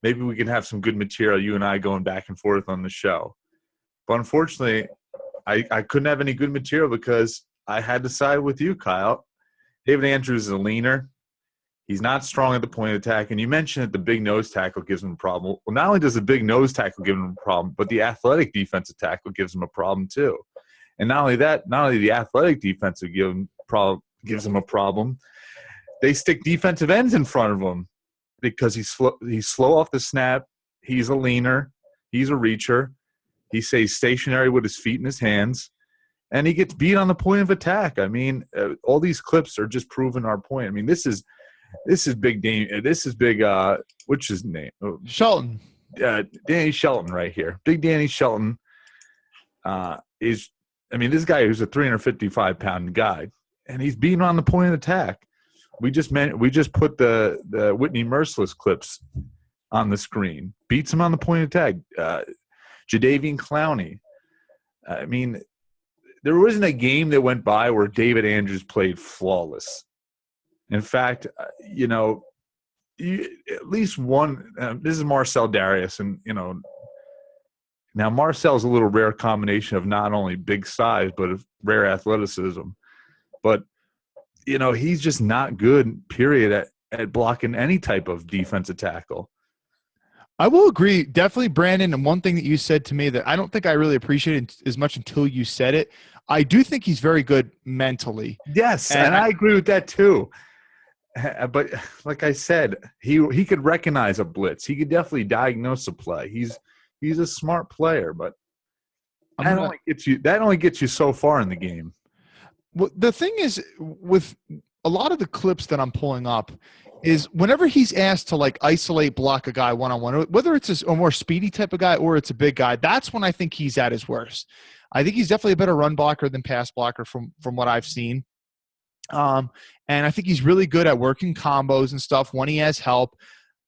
maybe we can have some good material, you and I going back and forth on the show. But unfortunately, I couldn't have any good material because I had to side with you, Kyle. David Andrews is a leaner. He's not strong at the point of attack. And you mentioned that the big nose tackle gives him a problem. Well, not only does the big nose tackle give him a problem, but the athletic defensive tackle gives him a problem too. And not only that, not only the athletic defensive gives him a problem, they stick defensive ends in front of him because he's slow off the snap. He's a leaner. He's a reacher. He stays stationary with his feet in his hands. And he gets beat on the point of attack. All these clips are just proving our point. This is This is big. This is big. What's his name? Shelton. Danny Shelton right here. Big Danny Shelton is. I mean, this guy who's a 355-pound guy, and he's beating on the point of attack. We just put the Whitney Merciless clips on the screen. Beats him on the point of attack. Jadeveon Clowney. I mean, there wasn't a game that went by where David Andrews played flawless. In fact, at least one. This is Marcel Darius, and now Marcel's a little rare combination of not only big size but of rare athleticism. But he's just not good. Period at blocking any type of defensive tackle. I will agree, definitely, Brandon. And one thing that you said to me that I don't think I really appreciated as much until you said it. I do think he's very good mentally. Yes, and I agree with that too. But like I said, he could recognize a blitz. He could definitely diagnose a play. He's a smart player, but that only gets you so far in the game. Well, the thing is, with a lot of the clips that I'm pulling up, is whenever he's asked to isolate block a guy one-on-one, whether it's a more speedy type of guy or it's a big guy, that's when I think he's at his worst. I think he's definitely a better run blocker than pass blocker from what I've seen. And I think he's really good at working combos and stuff when he has help.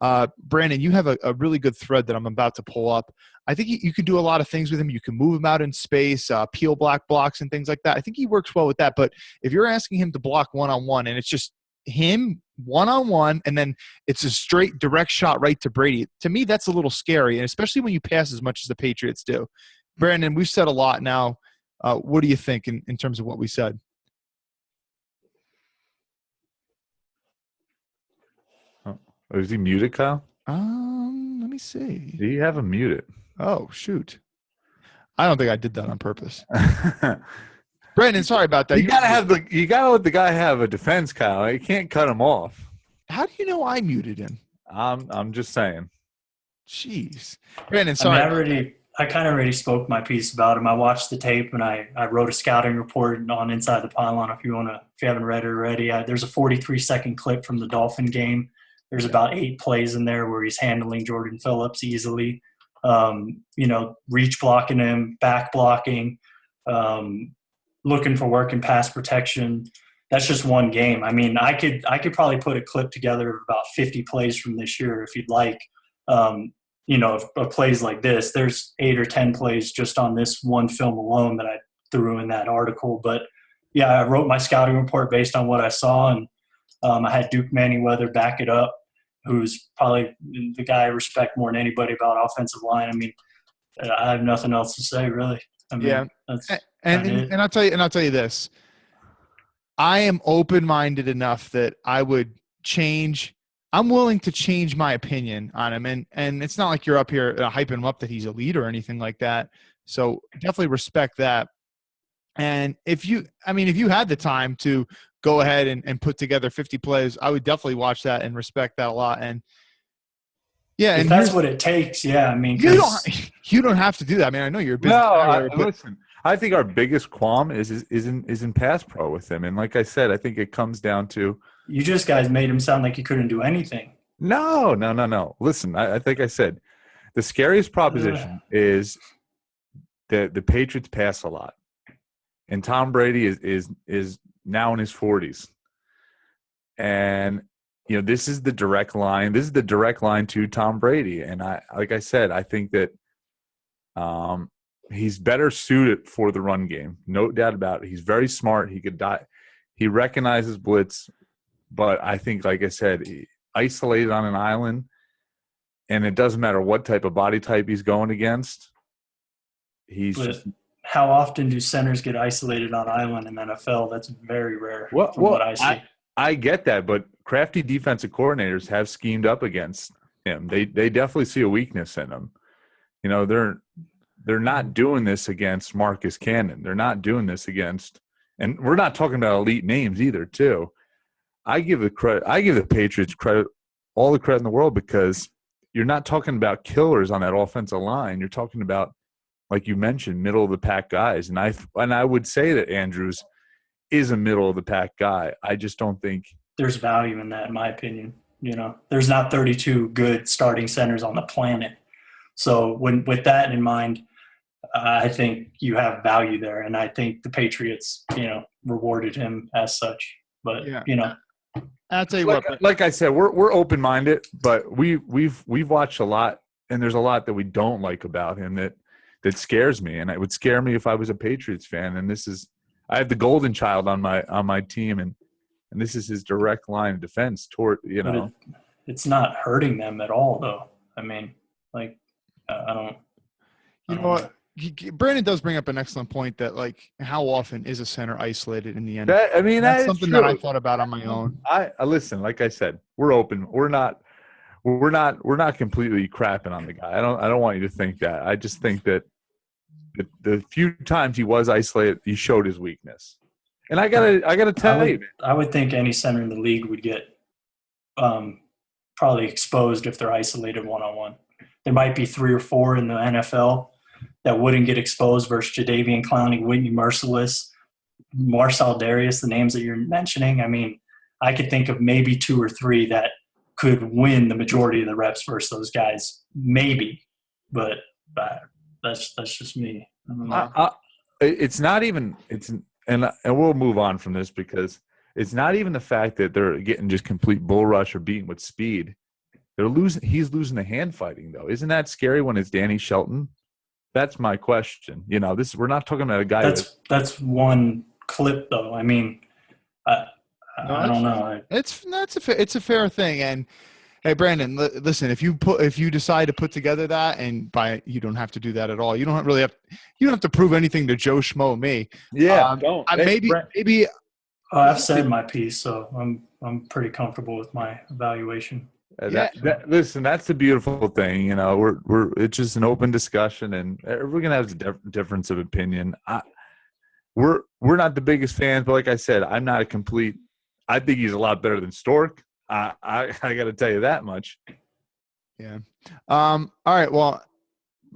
Brandon, you have a really good thread that I'm about to pull up. I think you can do a lot of things with him. You can move him out in space, peel black blocks and things like that. I think he works well with that. But if you're asking him to block one-on-one and it's just him one-on-one and then it's a straight direct shot right to Brady, to me that's a little scary, and especially when you pass as much as the Patriots do. Brandon, we've said a lot now. What do you think in terms of what we said? Oh, is he muted, Kyle? Let me see. Do you have him muted? Oh, shoot. I don't think I did that on purpose. Brandon, sorry about that. You gotta let the guy have a defense, Kyle. You can't cut him off. How do you know I muted him? I'm just saying. Jeez. Brandon, sorry. I kind of already spoke my piece about him. I watched the tape and I wrote a scouting report on Inside the Pylon. If you haven't read it already, there's a 43-second clip from the Dolphin game. There's about 8 plays in there where he's handling Jordan Phillips easily. Reach blocking him, back blocking, looking for work in pass protection. That's just one game. I mean, I could probably put a clip together of about 50 plays from this year if you'd like. Of plays like this. There's 8 or 10 plays just on this one film alone that I threw in that article. But yeah, I wrote my scouting report based on what I saw, and I had Duke Manyweather back it up, who's probably the guy I respect more than anybody about offensive line. I mean, I have nothing else to say, really. I mean, yeah, that's and I'll tell you this. I am open-minded enough that I would change. I'm willing to change my opinion on him, and it's not like you're up here hyping him up that he's elite or anything like that. So definitely respect that. And if you had the time to go ahead and put together 50 plays, I would definitely watch that and respect that a lot. And yeah, if and that's what it takes, yeah. I mean, you don't have to do that. I mean, I know you're a busy listen. I think our biggest qualm is in pass pro with him, and like I said, I think it comes down to you just guys made him sound like he couldn't do anything. No. Listen, I think I said the scariest proposition is that the Patriots pass a lot, and Tom Brady is now in his 40s, and this is the direct line. This is the direct line to Tom Brady, and I think that he's better suited for the run game, no doubt about it. He's very smart. He recognizes blitz. But I think, like I said, isolated on an island, and it doesn't matter what type of body type he's going against. How often do centers get isolated on island in NFL? That's very rare from what I see. I get that, but crafty defensive coordinators have schemed up against him. They definitely see a weakness in him. They're not doing this against Marcus Cannon. They're not doing this against – and we're not talking about elite names either, too. I give the Patriots credit, all the credit in the world, because you're not talking about killers on that offensive line. You're talking about, like you mentioned, middle of the pack guys. And I would say that Andrews is a middle of the pack guy. I just don't think there's value in that, in my opinion. There's not 32 good starting centers on the planet. So with that in mind, I think you have value there, and I think the Patriots, rewarded him as such. But I'll tell you what. Like I said, we're open minded, but we've watched a lot, and there's a lot that we don't like about him that scares me, and it would scare me if I was a Patriots fan. And I have the golden child on my team, and this is his direct line of defense toward But it's not hurting them at all, though. I mean, like I don't. You know what? Brandon does bring up an excellent point that, like, how often is a center isolated in the end? That's something that I thought about on my own. I listen, like I said, we're open. We're not completely crapping on the guy. I don't want you to think that. I just think that the few times he was isolated, he showed his weakness. And I gotta tell you, I would think any center in the league would get probably exposed if they're isolated one-on-one. There might be 3 or 4 in the NFL that wouldn't get exposed versus Jadeveon Clowney, Whitney Merciless, Marcel Darius, the names that you're mentioning. I mean, I could think of maybe 2 or 3 that could win the majority of the reps versus those guys, maybe. But that's just me. I don't know. It's not even and we'll move on from this because it's not even the fact that they're getting just complete bull rush or beaten with speed. He's losing the hand fighting though. Isn't that scary when it's Danny Shelton? That's my question. We're not talking about a guy. That's one clip, though. I mean, I don't know. It's a fair thing. And hey, Brandon, listen. If you decide to put together that, and you don't have to do that at all. You don't have to prove anything to Joe Schmo me. Yeah, don't. Maybe. I've said my piece, so I'm pretty comfortable with my evaluation. Listen, that's the beautiful thing. It's just an open discussion, and we're gonna have a difference of opinion. We're not the biggest fans, but like I said, I'm not a complete. I think he's a lot better than Stork. I got to tell you that much. Yeah. All right. Well,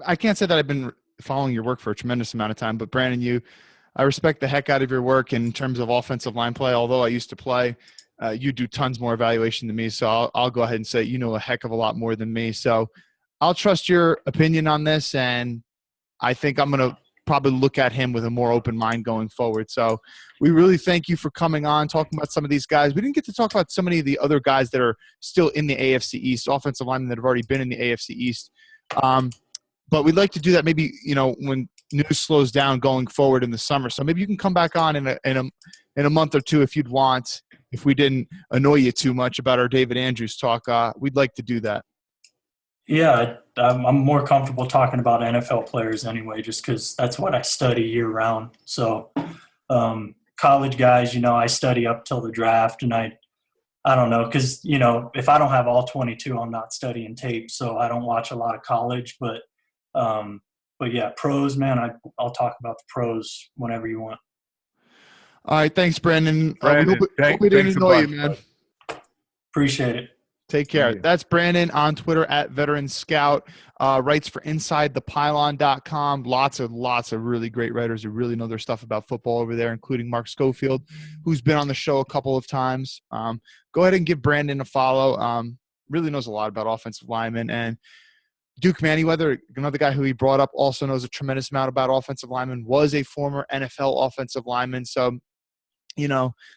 I can't say that I've been following your work for a tremendous amount of time, but Brandon, I respect the heck out of your work in terms of offensive line play. Although I used to play. You do tons more evaluation than me, so I'll go ahead and say you know a heck of a lot more than me. So I'll trust your opinion on this, and I think I'm going to probably look at him with a more open mind going forward. So we really thank you for coming on, talking about some of these guys. We didn't get to talk about so many of the other guys that are still in the AFC East, offensive linemen that have already been in the AFC East. But we'd like to do that maybe, when news slows down going forward in the summer. So maybe you can come back on in a month or two if you'd want. If we didn't annoy you too much about our David Andrews talk, we'd like to do that. Yeah, I'm more comfortable talking about NFL players anyway, just because that's what I study year round. So college guys, I study up till the draft, and I don't know, because, if I don't have all 22, I'm not studying tape, so I don't watch a lot of college. But yeah, pros, man, I'll talk about the pros whenever you want. All right, thanks, Brandon. Hope we didn't annoy you, man. Appreciate it. Take care. That's Brandon on Twitter at Veteran Scout. Writes for InsideThePylon.com. Lots of really great writers who really know their stuff about football over there, including Mark Schofield, who's been on the show a couple of times. Go ahead and give Brandon a follow. Really knows a lot about offensive linemen. And Duke Manyweather, another guy who he brought up, also knows a tremendous amount about offensive linemen, was a former NFL offensive lineman. So,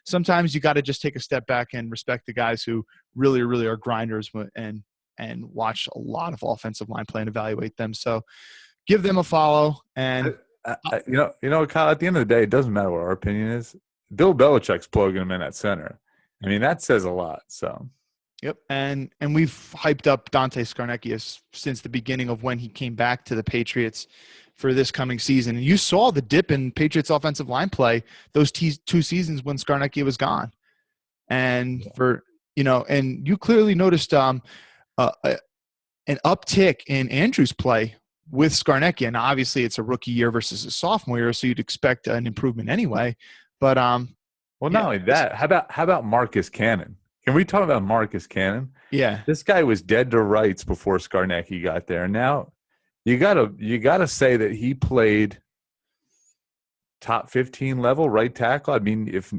sometimes you got to just take a step back and respect the guys who really, really are grinders and watch a lot of offensive line play and evaluate them. So give them a follow. And Kyle, at the end of the day, it doesn't matter what our opinion is. Bill Belichick's plugging him in at center. I mean, that says a lot. So. Yep, and we've hyped up Dante Scarnecchia since the beginning of when he came back to the Patriots for this coming season. And you saw the dip in Patriots offensive line play those 2 seasons when Scarnecchia was gone. And and you clearly noticed an uptick in Andrews' play with Scarnecchia. And obviously it's a rookie year versus a sophomore year, so you'd expect an improvement anyway. But not only that, how about Marcus Cannon? Can we talk about Marcus Cannon? Yeah. This guy was dead to rights before Scarnecchia got there. Now you gotta say that he played top 15 level right tackle. I mean, if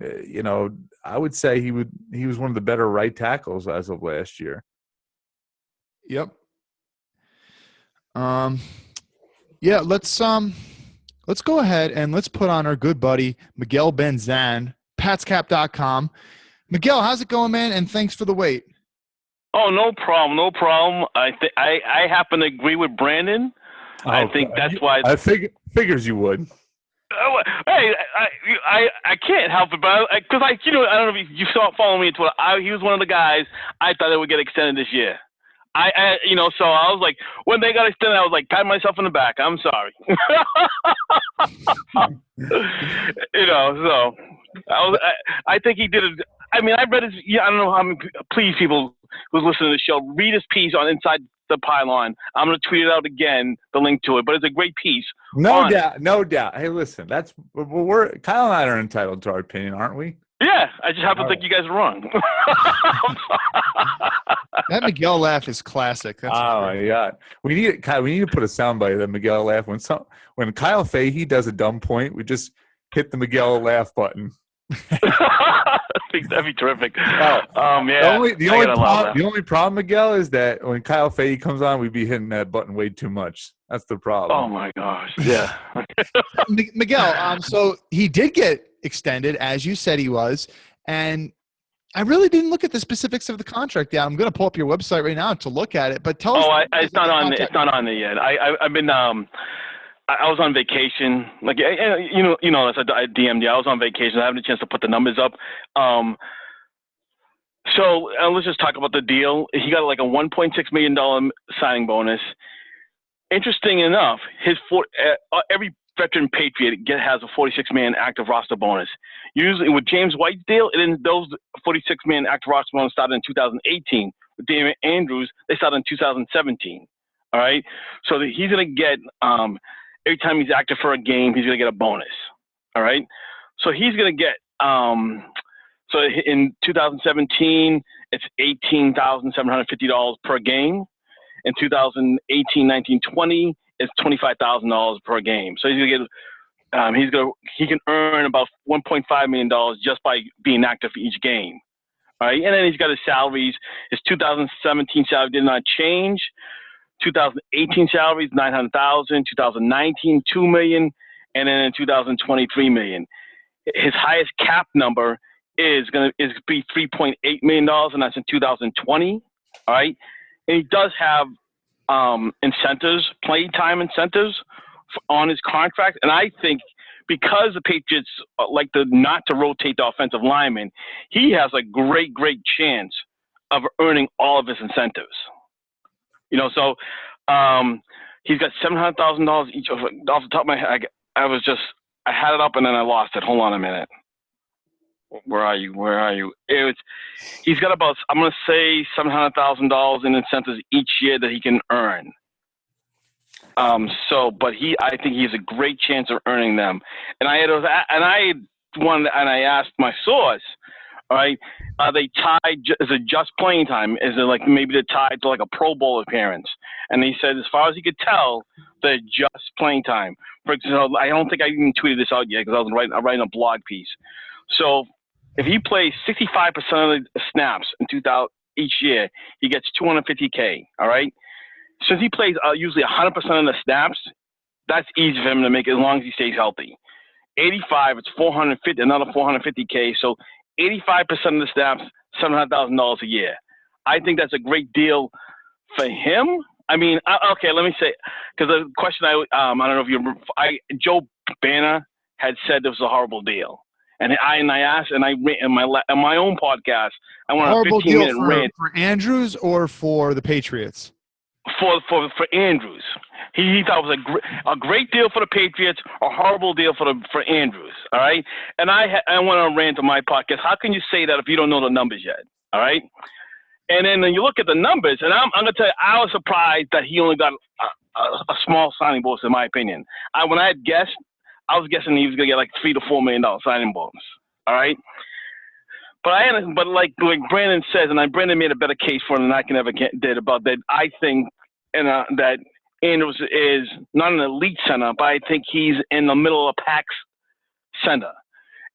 I would say he was one of the better right tackles as of last year. Yep. Yeah, let's go ahead and let's put on our good buddy Miguel Benzan, PatsCap.com. Miguel, how's it going, man? And thanks for the wait. Oh, no problem. I happen to agree with Brandon. I think that's why. I figures you would. Hey, I can't help it, but because I don't know if you saw following me on Twitter. He was one of the guys I thought they would get extended this year. So I was like, when they got extended, I was like, patting myself on the back. I'm sorry. So I think he did it. I mean, I read his. I don't know how many. Please, people who's listening to the show, read his piece on Inside the Pylon. I'm going to tweet it out again, the link to it. But it's a great piece. No doubt. Hey, listen, we're Kyle and I are entitled to our opinion, aren't we? Yeah, I just happen to think you guys are wrong. That Miguel laugh is classic. That's my God. We need to put a soundbite of the Miguel laugh. When Kyle Fahey does a dumb point, we just hit the Miguel laugh button. I think that'd be terrific. Yeah. The only problem, Miguel, is that when Kyle Fahey comes on, we'd be hitting that button way too much. That's the problem. Oh my gosh. Yeah. Miguel, so he did get extended, as you said he was, and I really didn't look at the specifics of the contract yet. I'm going to pull up your website right now to look at it, but tell us. It's not on there yet. I've been I was on vacation, as I DM'd you. I was on vacation. I haven't had a chance to put the numbers up. So let's just talk about the deal. He got like a $1.6 million signing bonus. Interesting enough, every veteran Patriot has a 46-man active roster bonus. Usually with James White's deal, those 46-man active roster bonus started in 2018. With Damian Andrews, they started in 2017. All right, so he's going to get every time he's active for a game, he's going to get a bonus. All right, so he's going to get so in 2017, it's $18,750 per game. In 2018, 19, 20, it's $25,000 per game. So he's gonna get, he can earn about $1.5 million just by being active for each game. All right, and then he's got his salaries. His 2017 salary did not change. 2018 salaries $900,000. 2019 $2 million, and then in 2020 $3 million. His highest cap number is going to be $3.8 million, and that's in 2020. All right, and he does have incentives, play time incentives on his contract, and I think because the Patriots like not to rotate the offensive lineman, he has a great chance of earning all of his incentives. So he's got $700,000 each. Off the top of my head, I had it up and then I lost it. Hold on a minute. Where are you? He's got about, I'm going to say $700,000 in incentives each year that he can earn. I think he has a great chance of earning them. And I asked my source, all right, are they tied? Is it just playing time? Is it like maybe they're tied to like a Pro Bowl appearance? And he said, as far as he could tell, they're just playing time. For example, I don't think I even tweeted this out yet because I was writing a blog piece. So if he plays 65% of the snaps in 2000 each year, he gets $250K. All right. Since he plays usually 100% of the snaps, that's easy for him to make as long as he stays healthy. 85, it's 450, another $450K. So 85% of the snaps, $700,000 a year. I think that's a great deal for him. I mean, okay, let me say, because the question I don't know if you remember, Joe Banner had said this was a horrible deal. And I asked, and I in my own podcast, I went on a 15-minute rant for Andrews or for the Patriots. For Andrews, he thought it was a great deal for the Patriots, a horrible deal for Andrews. All right, and I went on a rant on my podcast. How can you say that if you don't know the numbers yet? All right, and then you look at the numbers, and I'm gonna tell you, I was surprised that he only got a small signing bonus, in my opinion. When I had guessed, I was guessing he was gonna get like $3 to $4 million signing bonus. All right. But like Brandon says, and Brandon made a better case for it than I can ever did about that. I think that Andrews is not an elite center, but I think he's in the middle of the pack center.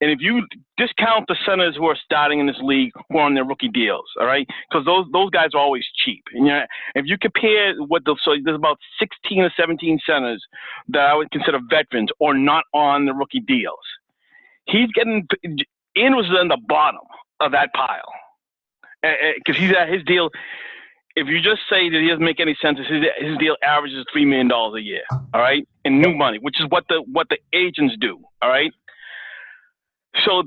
And if you discount the centers who are starting in this league who are on their rookie deals, all right, because those guys are always cheap. And if you compare so there's about 16 or 17 centers that I would consider veterans or not on the rookie deals. He's getting Andrews is in the bottom of that pile because he's at his deal. If you just say that he doesn't make any sense, his deal averages $3 million a year, all right, in new money, which is what the agents do, all right. So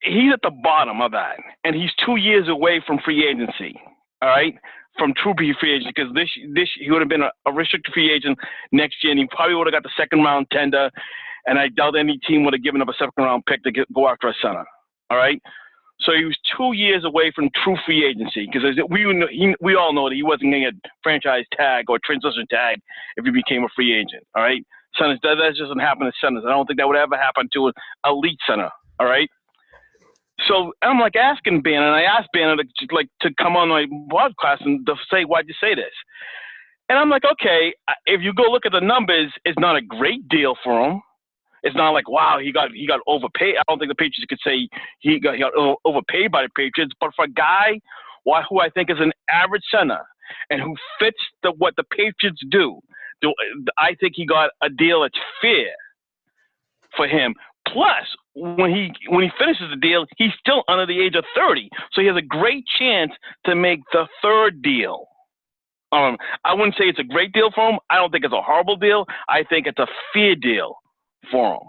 he's at the bottom of that, and he's 2 years away from free agency, all right, from true free agency, because this he would have been a restricted free agent next year, and he probably would have got the second round tender, and I doubt any team would have given up a second round pick to go after a center, all right. So he was 2 years away from true free agency because we all know that he wasn't going to get franchise tag or transition tag if he became a free agent. All right, centers that just doesn't happen to centers. I don't think that would ever happen to an elite center. All right. So I'm like asking Bannon. I asked Bannon to come on my podcast and to say, why'd you say this? And I'm like, okay, if you go look at the numbers, it's not a great deal for him. It's not like, wow, he got overpaid. I don't think the Patriots could say he got overpaid by the Patriots. But for a guy who I think is an average center and who fits what the Patriots do, I think he got a deal that's fair for him. Plus, when he finishes the deal, he's still under the age of 30. So he has a great chance to make the third deal. I wouldn't say it's a great deal for him. I don't think it's a horrible deal. I think it's a fair deal for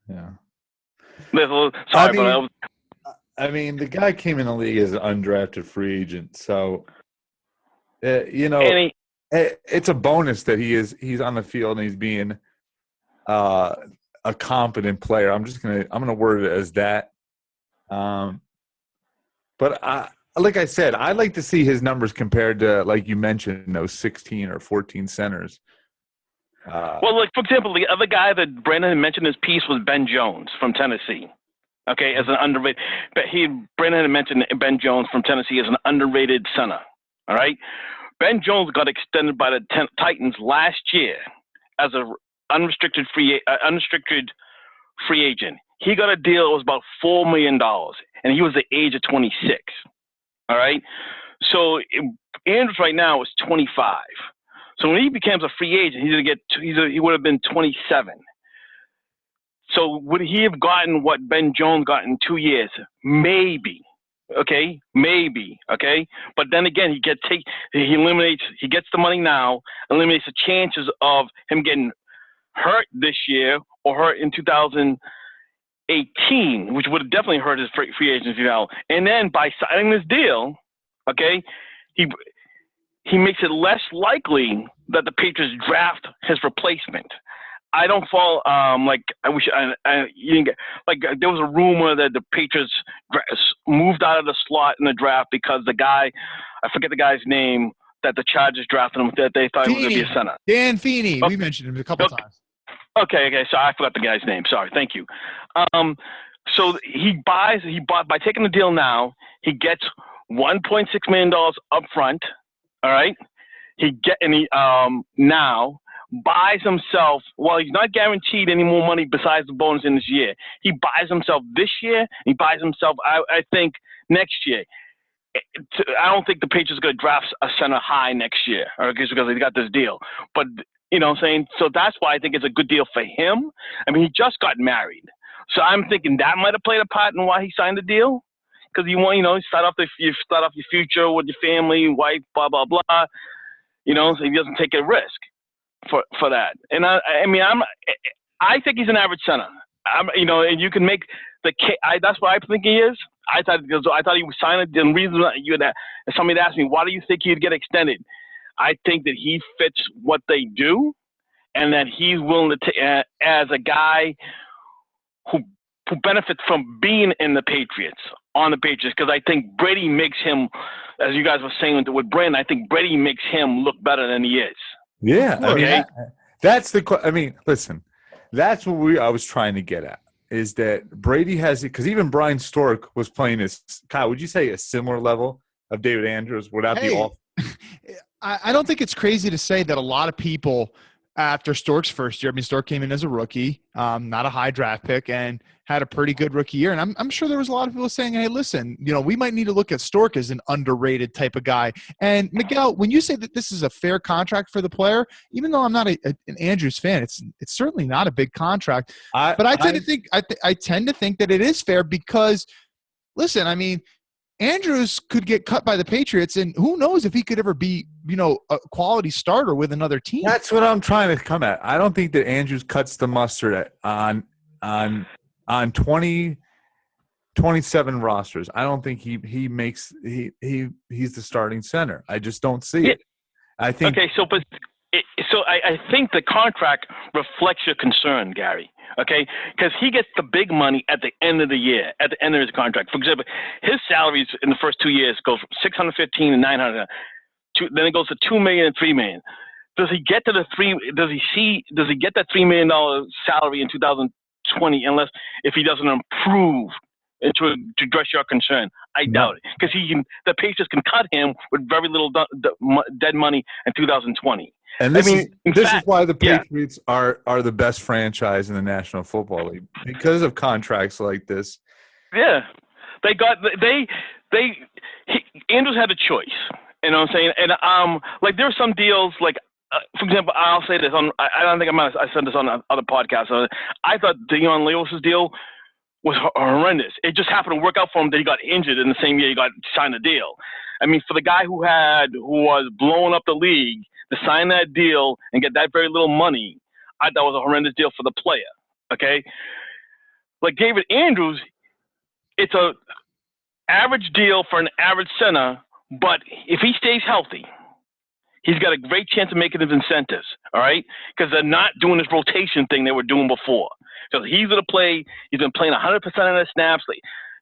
him. Yeah. I mean, the guy came in the league as an undrafted free agent, so it's a bonus that he's on the field and he's being a competent player. I'm gonna word it as that. But like I said, I like to see his numbers compared to, like you mentioned, those 16 or 14 centers. Well, like, for example, the other guy that Brandon mentioned in his piece was Ben Jones from Tennessee. Okay, as an underrated, but Brandon had mentioned Ben Jones from Tennessee as an underrated center. All right, Ben Jones got extended by the Titans last year as an unrestricted free agent. He got a deal that was about $4 million, and he was the age of 26. All right, so Andrews right now is 25. So when he becomes a free agent, he would have been 27. So would he have gotten what Ben Jones got in 2 years? Maybe. Okay, maybe. Okay, but then again, he gets the money now, eliminates the chances of him getting hurt this year or hurt in 2018, which would have definitely hurt his free agency now. And then by signing this deal, okay, he makes it less likely that the Patriots draft his replacement. I don't fall there was a rumor that the Patriots moved out of the slot in the draft because the guy, I forget the guy's name, that the Chargers drafted him, that they thought he was going to be a center. Dan Feeney. We mentioned him a couple times. Okay. So I forgot the guy's name. Sorry. Thank you. So by taking the deal now, he gets $1.6 million up front. All right. He now buys himself. Well, he's not guaranteed any more money besides the bonus in this year. He buys himself this year. He buys himself, I think, next year. I don't think the Patriots are going to draft a center high next year, or because they got this deal. But you know what I'm saying? So that's why I think it's a good deal for him. I mean, he just got married, so I'm thinking that might have played a part in why he signed the deal. Because you want, start off your future with your family, wife, blah blah blah. So he doesn't take a risk for that. And I think he's an average center. And you can make the case. That's what I think he is. I thought he was signing. The reason that somebody asked me, why do you think he'd get extended? I think that he fits what they do, and that he's willing to as a guy who benefits from being on the Patriots, because I think Brady makes him, as you guys were saying with Brandon, I think Brady makes him look better than he is. Yeah. Okay. Listen, that's what I was trying to get at, is that Brady has it, because even Brian Stork was playing Kyle, would you say a similar level of David Andrews without the off? I don't think it's crazy to say that a lot of people after Stork's first year. I mean, Stork came in as a rookie, not a high draft pick, and had a pretty good rookie year. And I'm sure there was a lot of people saying, hey, listen, we might need to look at Stork as an underrated type of guy. And Miguel, when you say that this is a fair contract for the player, even though I'm not an Andrews fan, it's certainly not a big contract. But I tend to think that it is fair because, listen, I mean, Andrews could get cut by the Patriots, and who knows if he could ever be, a quality starter with another team. That's what I'm trying to come at. I don't think that Andrews cuts the mustard on 27 rosters. I don't think he's the starting center. I just don't see it. I think. Okay, so I think the contract reflects your concern, Gary. Okay, because he gets the big money at the end of the year, at the end of his contract. For example, his salaries in the first 2 years goes from $615 and $900. Then it goes to $2 million and $3 million. Does he get to the three? Does he get that $3 million salary in 2020? Unless if he doesn't improve to address your concern, I doubt it, because the Patriots can cut him with very little dead money in 2020. And this is why the Patriots are the best franchise in the National Football League, because of contracts like this. Yeah, Andrews had a choice. You know what I'm saying? And like there are some deals, like for example, I'll say this I don't think I said this on other podcasts. I thought Dion Lewis's deal was horrendous. It just happened to work out for him that he got injured in the same year he got signed a deal. I mean, for the guy who was blowing up the league to sign that deal and get that very little money, I thought was a horrendous deal for the player. Okay, like David Andrews, it's a average deal for an average center, but if he stays healthy, he's got a great chance of making his incentives. All right, because they're not doing this rotation thing they were doing before. So he's going to play. He's been playing 100% of the snaps.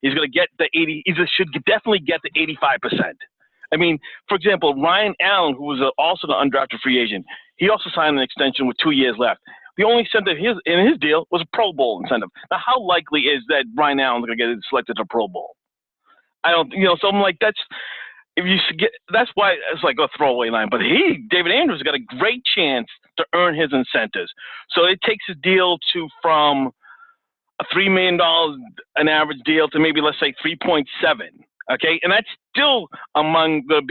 He's going to get the 80. He should definitely get the 85%. I mean, for example, Ryan Allen, who was also an undrafted free agent, he also signed an extension with 2 years left. The only incentive in his deal was a Pro Bowl incentive. Now, how likely is that Ryan Allen's going to get selected to Pro Bowl? I don't, so I'm like, that's why it's like a throwaway line. But David Andrews, has got a great chance to earn his incentives. So it takes his deal from a $3 million an average deal to maybe, let's say, 3.7. Okay, and that's still among the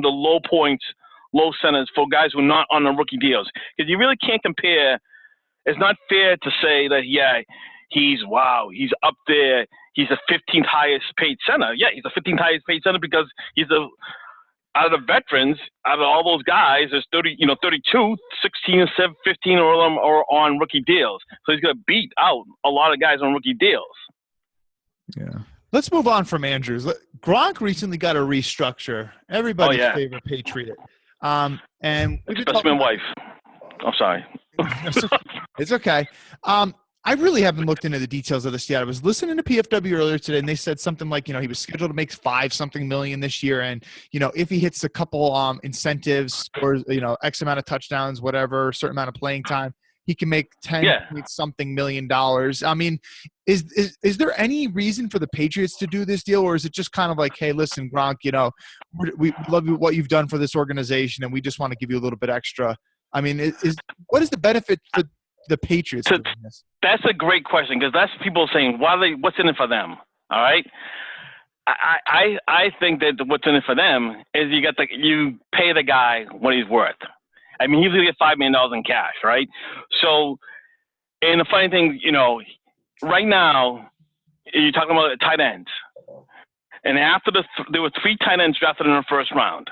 low points, low centers for guys who are not on the rookie deals, because you really can't compare. It's not fair to say that he's up there. He's the 15th highest paid center. Yeah, he's the 15th highest paid center because he's out of the veterans, out of all those guys, there's 32, 16 and 15 of them are on rookie deals. So he's going to beat out a lot of guys on rookie deals. Yeah. Let's move on from Andrews. Gronk recently got a restructure. Everybody's favorite Patriot. And especially my wife. I'm sorry. It's okay. I really haven't looked into the details of this yet. I was listening to PFW earlier today, and they said something like, he was scheduled to make $5-something million this year, and if he hits a couple incentives or X amount of touchdowns, whatever, a certain amount of playing time, he can make $10-something million. I mean, is there any reason for the Patriots to do this deal, or is it just kind of like, hey, listen, Gronk, we love what you've done for this organization, and we just want to give you a little bit extra? I mean, what is the benefit for the Patriots doing this? That's a great question, because that's people saying, what's in it for them? All right. I think that what's in it for them is you pay the guy what he's worth. I mean, he's going to get $5 million in cash, right? So, and the funny thing, right now, you're talking about tight ends. And after there were 3 tight ends drafted in the first round.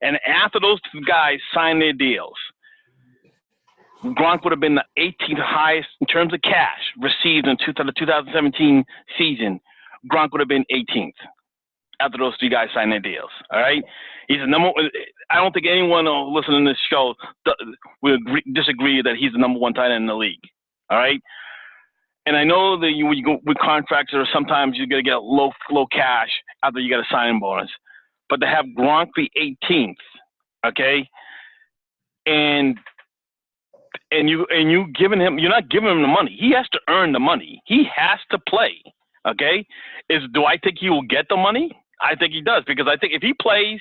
And after those 2 guys signed their deals, Gronk would have been the 18th highest in terms of cash received in the 2017 season. Gronk would have been 18th after those 3 guys signed their deals. All right, he's the number. I don't think anyone listening to this show will disagree that he's the number 1 tight end in the league. All right, and I know that when you go with contracts, or sometimes you're gonna get low cash after you get a signing bonus, but to have Gronk be 18th, okay, and you giving him, you're not giving him the money. He has to earn the money. He has to play. Okay, do I think he will get the money? I think he does, because I think if he plays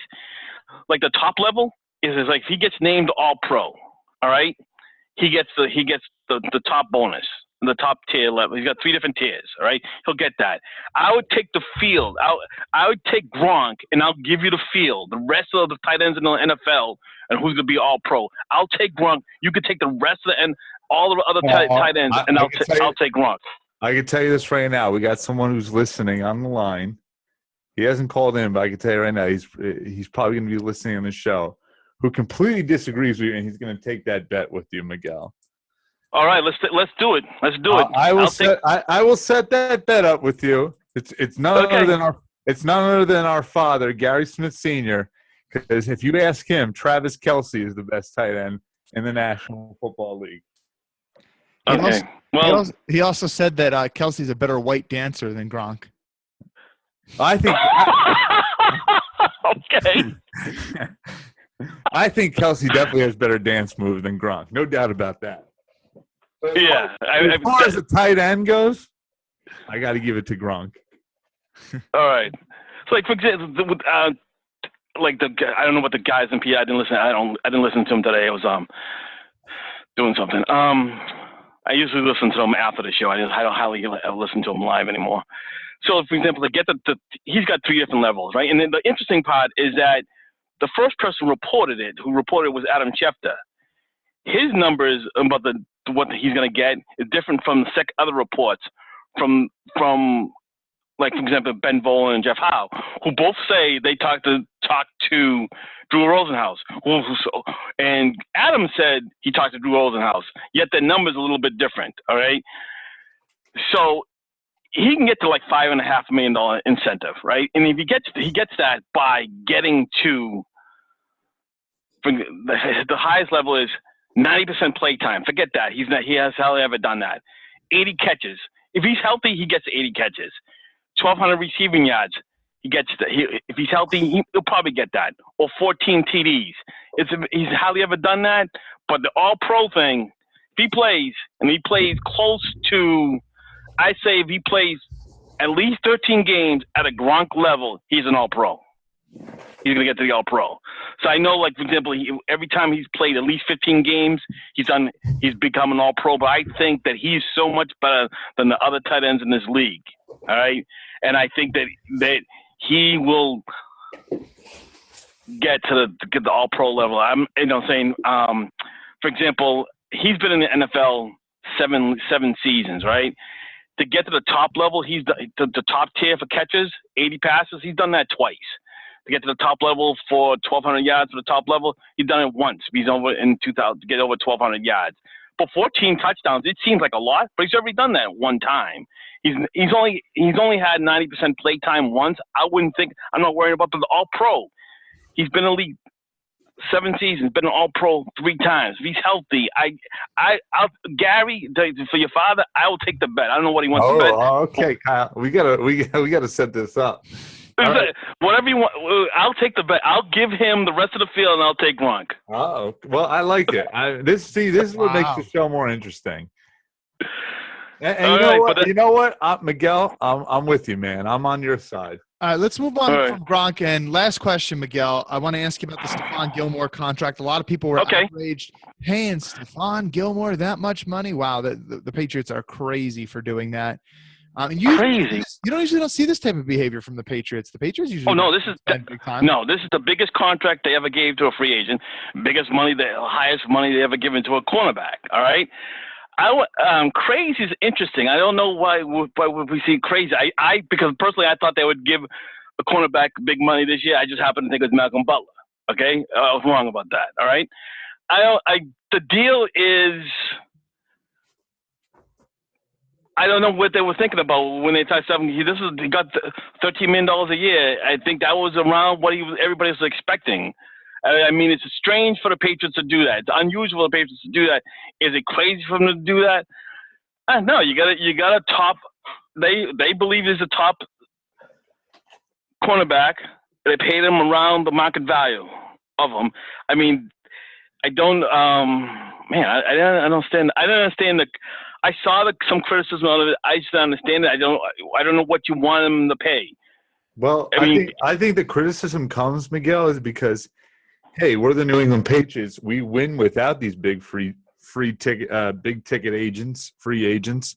like the top level, is like if he gets named All Pro, all right, he gets the top bonus, the top tier level. He's got 3 different tiers, all right? He'll get that. I would take the field. I would take Gronk, and I'll give you the field. The rest of the tight ends in the NFL and who's going to be all pro. I'll take Gronk. You could take the rest of all the other tight ends, and I'll take Gronk. I can tell you this right now. We got someone who's listening on the line. He hasn't called in, but I can tell you right now, he's probably going to be listening on the show, who completely disagrees with you, and he's going to take that bet with you, Miguel. All right, let's do it. Let's do it. I will set that bet up with you. It's none other than our father, Gary Smith Sr. Because if you ask him, Travis Kelce is the best tight end in the National Football League. Okay. He also said that Kelce's a better white dancer than Gronk. I think. Okay. I think Kelce definitely has better dance moves than Gronk. No doubt about that. Yeah. As far as the tight end goes, I got to give it to Gronk. All right. So, like, for example, I don't know what the guys in PI didn't listen. I didn't listen to him today. I was doing something. I usually listen to them after the show. I don't hardly ever listen to them live anymore. So, for example, to get he's got 3 different levels, right? And then the interesting part is that the first person who reported was Adam Schefter. His numbers about what he's going to get is different from the other reports from like, for example, Ben Volen and Jeff Howe, who both say they talked to Drew Rosenhaus. And Adam said he talked to Drew Rosenhaus, yet the numbers are a little bit different, all right? So he can get to like $5.5 million incentive, right? And if he gets that by getting to the highest level is 90% play time. Forget that. He has hardly ever done that. 80 catches. If he's healthy, he gets 80 catches. 1,200 receiving yards. If he's healthy, he'll probably get that. Or 14 TDs. He's hardly ever done that. But the All-Pro thing, if he plays close to, I say if he plays at least 13 games at a Gronk level, he's an All-Pro. He's going to get to the All-Pro. So I know, like, for example, every time he's played at least 15 games, he's become an All-Pro. But I think that he's so much better than the other tight ends in this league. All right? And I think that he will get to the All-Pro level. I'm saying, for example, he's been in the NFL seven seasons, right? To get to the top level, he's the top tier for catches, 80 passes. He's done that twice. To get to the top level for 1,200 yards to the top level, he's done it once. He's over in 2000 to get over 1,200 yards. But 14 touchdowns, it seems like a lot, but he's already done that one time. He's only had 90% play time once. I'm not worried about the All-Pro. He's been elite 7 seasons, been an All-Pro 3 times. If he's healthy, Gary, for your father, I will take the bet. I don't know what he wants to bet. Oh, okay, Kyle. We gotta set this up. Right. Whatever you want, I'll take the bet. I'll give him the rest of the field, and I'll take Gronk. Oh, well, I like it. This is what makes the show more interesting. And you know what, Miguel, I'm with you, man. I'm on your side. All right, let's move on from Gronk. And last question, Miguel. I want to ask you about the Stephon Gilmore contract. A lot of people were outraged. Paying Stephon Gilmore that much money? Wow, the Patriots are crazy for doing that. Crazy. You don't see this type of behavior from the Patriots. The Patriots usually. Oh no, this is the biggest contract they ever gave to a free agent. Biggest money, the highest money they ever given to a cornerback. All right. Crazy is interesting. I don't know why we see crazy. Because personally I thought they would give a cornerback big money this year. I just happened to think it was Malcolm Butler. Okay, I was wrong about that. All right. The deal is. I don't know what they were thinking about when they tied 7. He got $13 million a year. I think that was around what everybody was expecting. I mean, it's strange for the Patriots to do that. It's unusual for the Patriots to do that. Is it crazy for them to do that? No, you got a top. They believe he's a top cornerback. They paid him around the market value of him. I mean, I don't. I don't understand. I don't understand the. I saw some criticism of it. I just don't understand it. I don't know what you want them to pay. Well, I think the criticism comes, Miguel, is because, hey, we're the New England Patriots. We win without these big free big ticket agents, free agents.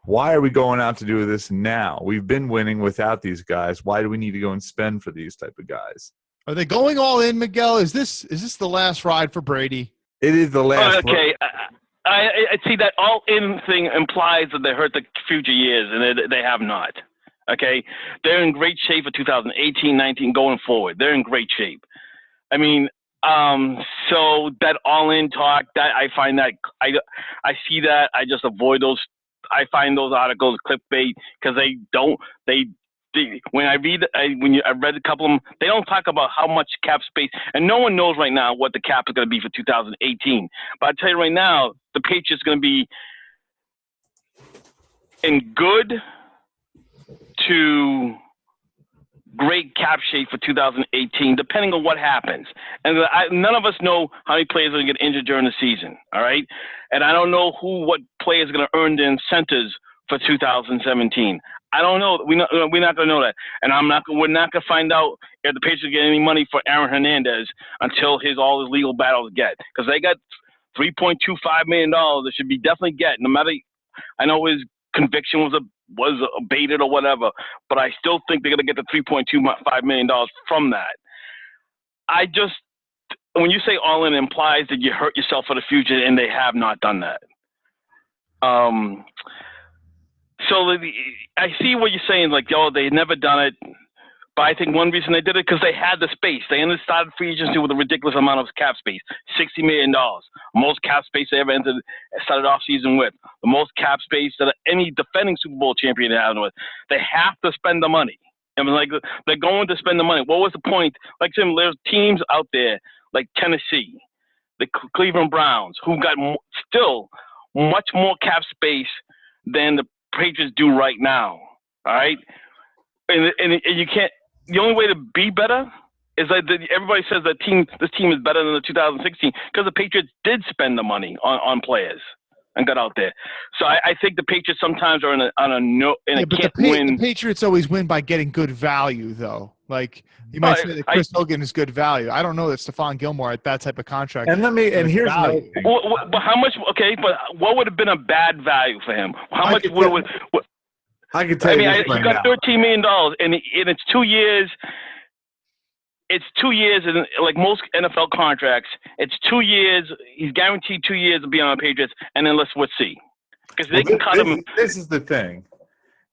Why are we going out to do this now? We've been winning without these guys. Why do we need to go and spend for these type of guys? Are they going all in, Miguel? Is this the last ride for Brady? It is the last. Okay, I see that all-in thing implies that they hurt the future years, and they have not. Okay, they're in great shape for 2018, 19, going forward. They're in great shape. I mean, so that all-in talk, that I find that I see that. I just avoid those. I find those articles clickbait because when I read a couple of them, they don't talk about how much cap space, and no one knows right now what the cap is going to be for 2018. But I tell you right now, the Patriots are going to be in good to great cap shape for 2018, depending on what happens. And none of us know how many players are going to get injured during the season. All right, and I don't know what players are going to earn the incentives for 2017. I don't know. We're not going to know that, and we're not going to find out if the Patriots get any money for Aaron Hernandez until all his legal battles get, because they got $3.25 million. They should be definitely getting. No matter, I know his conviction was abated or whatever, but I still think they're going to get the $3.25 million from that. When you say all in, it implies that you hurt yourself for the future, and they have not done that. So I see what you're saying, like, they never done it. But I think one reason they did it because they had the space. They started free agency with a ridiculous amount of cap space, $60 million. Most cap space they ever started off season with. The most cap space that any defending Super Bowl champion had with. They have to spend the money. I mean, like, they're going to spend the money. What was the point? Like, there's teams out there like Tennessee, the Cleveland Browns, who got still much more cap space than the Patriots do right now. All right, and you can't. The only way to be better is that everybody says that this team is better than the 2016 because the Patriots did spend the money on players and got out there. So I think the Patriots sometimes are The Patriots always win by getting good value, though. Like, you might say that Chris Hogan is good value. I don't know that Stephon Gilmore at that type of contract. And here's another thing. But how much? Okay, but what would have been a bad value for him? How much would? I can tell you. He got $13 million, and it's 2 years. It's 2 years, and like most NFL contracts, it's 2 years. He's guaranteed 2 years to be on the Patriots, and then let's see, because they can cut him. This is the thing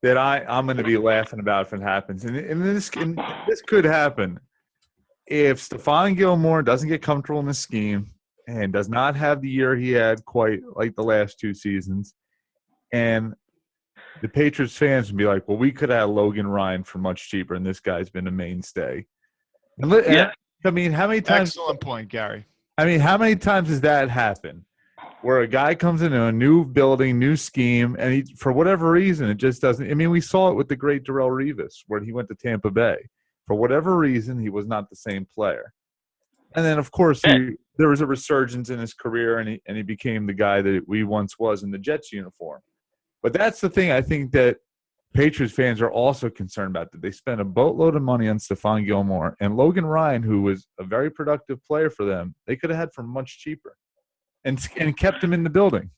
that I'm going to be laughing about if it happens, and this could happen if Stephon Gilmore doesn't get comfortable in the scheme and does not have the year he had quite like the last 2 seasons, and the Patriots fans would be like, well, we could have Logan Ryan for much cheaper, and this guy's been a mainstay. Yeah. I mean, how many times? Excellent point, Gary. I mean, how many times does that happen? Where a guy comes into a new building, new scheme, and for whatever reason, it just doesn't. I mean, we saw it with the great Darrelle Revis, where he went to Tampa Bay. For whatever reason, he was not the same player. And then, of course, there was a resurgence in his career, and he became the guy that we once was in the Jets uniform. But that's the thing I think that Patriots fans are also concerned about, that they spent a boatload of money on Stephon Gilmore and Logan Ryan, who was a very productive player for them. They could have had for much cheaper and kept him in the building.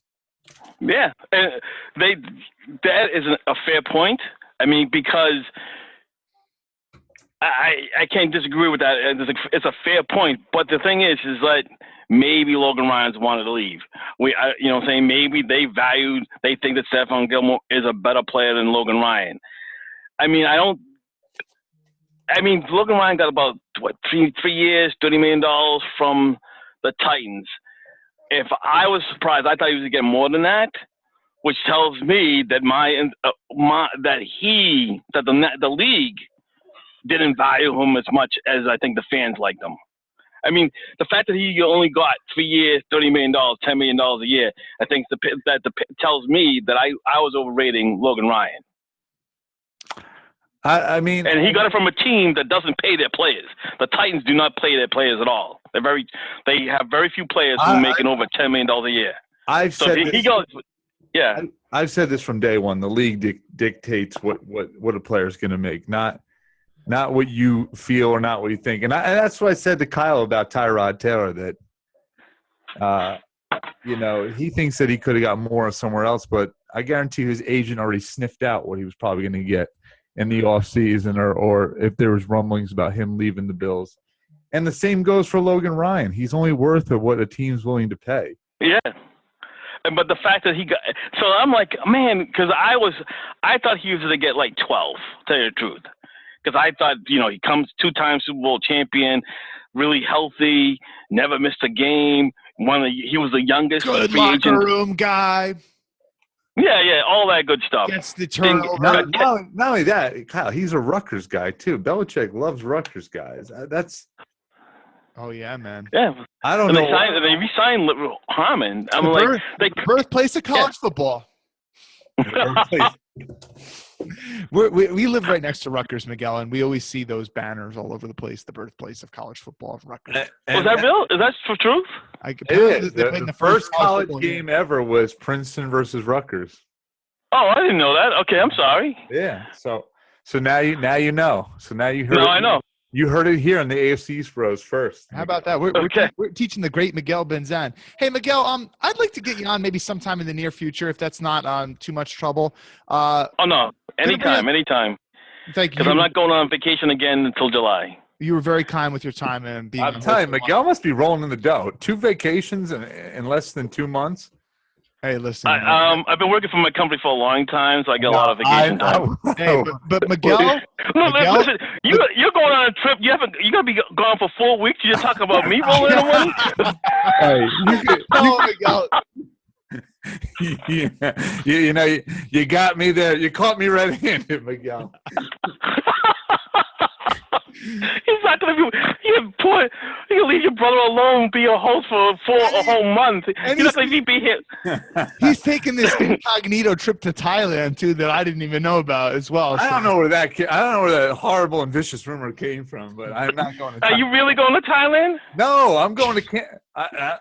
Yeah, and that is a fair point. I mean, because I can't disagree with that. It's a fair point. But the thing is that maybe Logan Ryan's wanted to leave. Maybe they think that Stephon Gilmore is a better player than Logan Ryan. I mean, Logan Ryan got about 3 years, $30 million from the Titans. If I was surprised, I thought he was getting more than that, which tells me that the league didn't value him as much as I think the fans liked him. I mean, the fact that he only got 3 years, $30 million, $10 million a year, I think that tells me that I was overrating Logan Ryan. I mean, and he got it from a team that doesn't pay their players. The Titans do not pay their players at all. They have very few players who are making over $10 million a year. I've said this from day one. The league dictates what a player is going to make, not what you feel or not what you think. And that's what I said to Kyle about Tyrod Taylor, that he thinks that he could have got more somewhere else, but I guarantee his agent already sniffed out what he was probably going to get in the offseason or if there was rumblings about him leaving the Bills. And the same goes for Logan Ryan. He's only worth of what a team's willing to pay. Yeah. But the fact that he got – so I'm like, man, because I thought he was going to get like 12, to tell you the truth. Because I thought, he comes 2-time Super Bowl champion, really healthy, never missed a game. He was the youngest Good free locker agent. room guy. Yeah, all that good stuff. Gets the turnover. Not only that, Kyle, he's a Rutgers guy too. Belichick loves Rutgers guys. That's – Oh, yeah, man. Yeah. I don't know. They re-signed Harmon. I'm like – birthplace of college football. We live right next to Rutgers, Miguel, and we always see those banners all over the place, the birthplace of college football of Rutgers. Was that real? Is that for truth? It is. The first college game ever was Princeton versus Rutgers. Oh, I didn't know that. Okay, I'm sorry. Yeah. So now you know. So now you heard. No, I know. You heard it here on the AFC East Bros first. How about that? We're teaching the great Miguel Benzan. Hey, Miguel, I'd like to get you on maybe sometime in the near future if that's not too much trouble. Oh, no. Anytime. Thank you. Because I'm not going on vacation again until July. You were very kind with your time and being. I'm telling you, Miguel must be rolling in the dough. 2 vacations in less than 2 months. Hey, listen. I've been working for my company for a long time, so I get a lot of vacation time. Hey, but Miguel, listen, you're going on a trip. You gotta be gone for 4 weeks. You're talking about me rolling in one. Hey, Miguel. You got me there. You caught me red-handed, Miguel. He's not gonna be. You can leave your brother alone, be a host for a whole month. You're not gonna be here. He's taking this incognito trip to Thailand too that I didn't even know about as well. I don't know where that horrible and vicious rumor came from, but I'm not going to. Are you really going to Thailand? No, I'm going to. I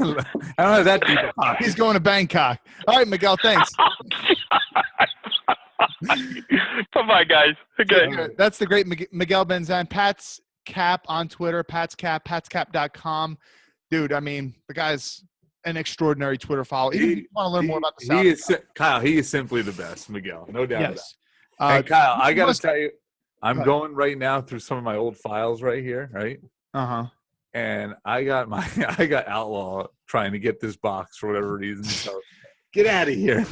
don't have that deep. He's going to Bangkok. All right, Miguel. Thanks. Bye-bye, guys. Okay. That's the great Miguel Benzan. PatsCap on Twitter. PatsCap. PatsCap.com. Dude, I mean, the guy's an extraordinary Twitter follower. If you want to learn more about the South. Kyle, he is simply the best, Miguel. No doubt about it. And Kyle, I got to tell you, I'm going right now through some of my old files right here, right? Uh-huh. And I got Outlaw trying to get this box for whatever reason. So get out of here.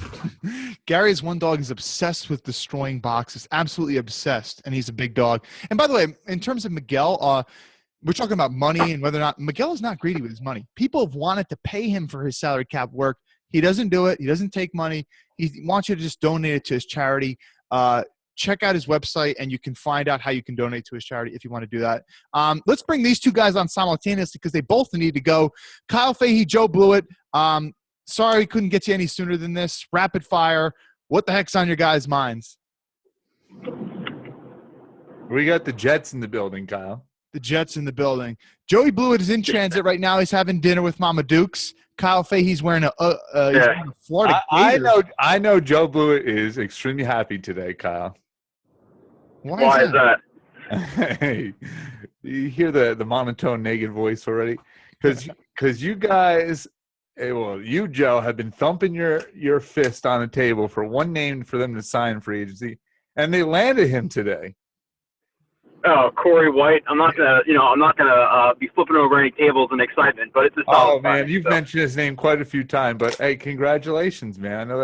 Gary's one dog is obsessed with destroying boxes, absolutely obsessed, and he's a big dog. And by the way, in terms of Miguel, we're talking about money and whether or not – Miguel is not greedy with his money. People have wanted to pay him for his salary cap work. He doesn't do it. He doesn't take money. He wants you to just donate it to his charity. Check out his website, and you can find out how you can donate to his charity if you want to do that. Let's bring these two guys on simultaneously because they both need to go. Kyle Fahey, Joe Blewett. Sorry we couldn't get you any sooner than this. Rapid fire. What the heck's on your guys' minds? We got the Jets in the building, Kyle. The Jets in the building. Joey Blewett is in transit right now. He's having dinner with Mama Dukes. Kyle Fahey's wearing a Florida Gators. I know Joe Blewett is extremely happy today, Kyle. Why is that? Hey, you hear the monotone naked voice already? Because you guys, you, Joe, have been thumping your fist on the table for one name for them to sign free agency, and they landed him today. Oh, Corey White. I'm not gonna be flipping over any tables in excitement, but it's a solid. Oh man, you've mentioned his name quite a few times, but hey, congratulations, man! I know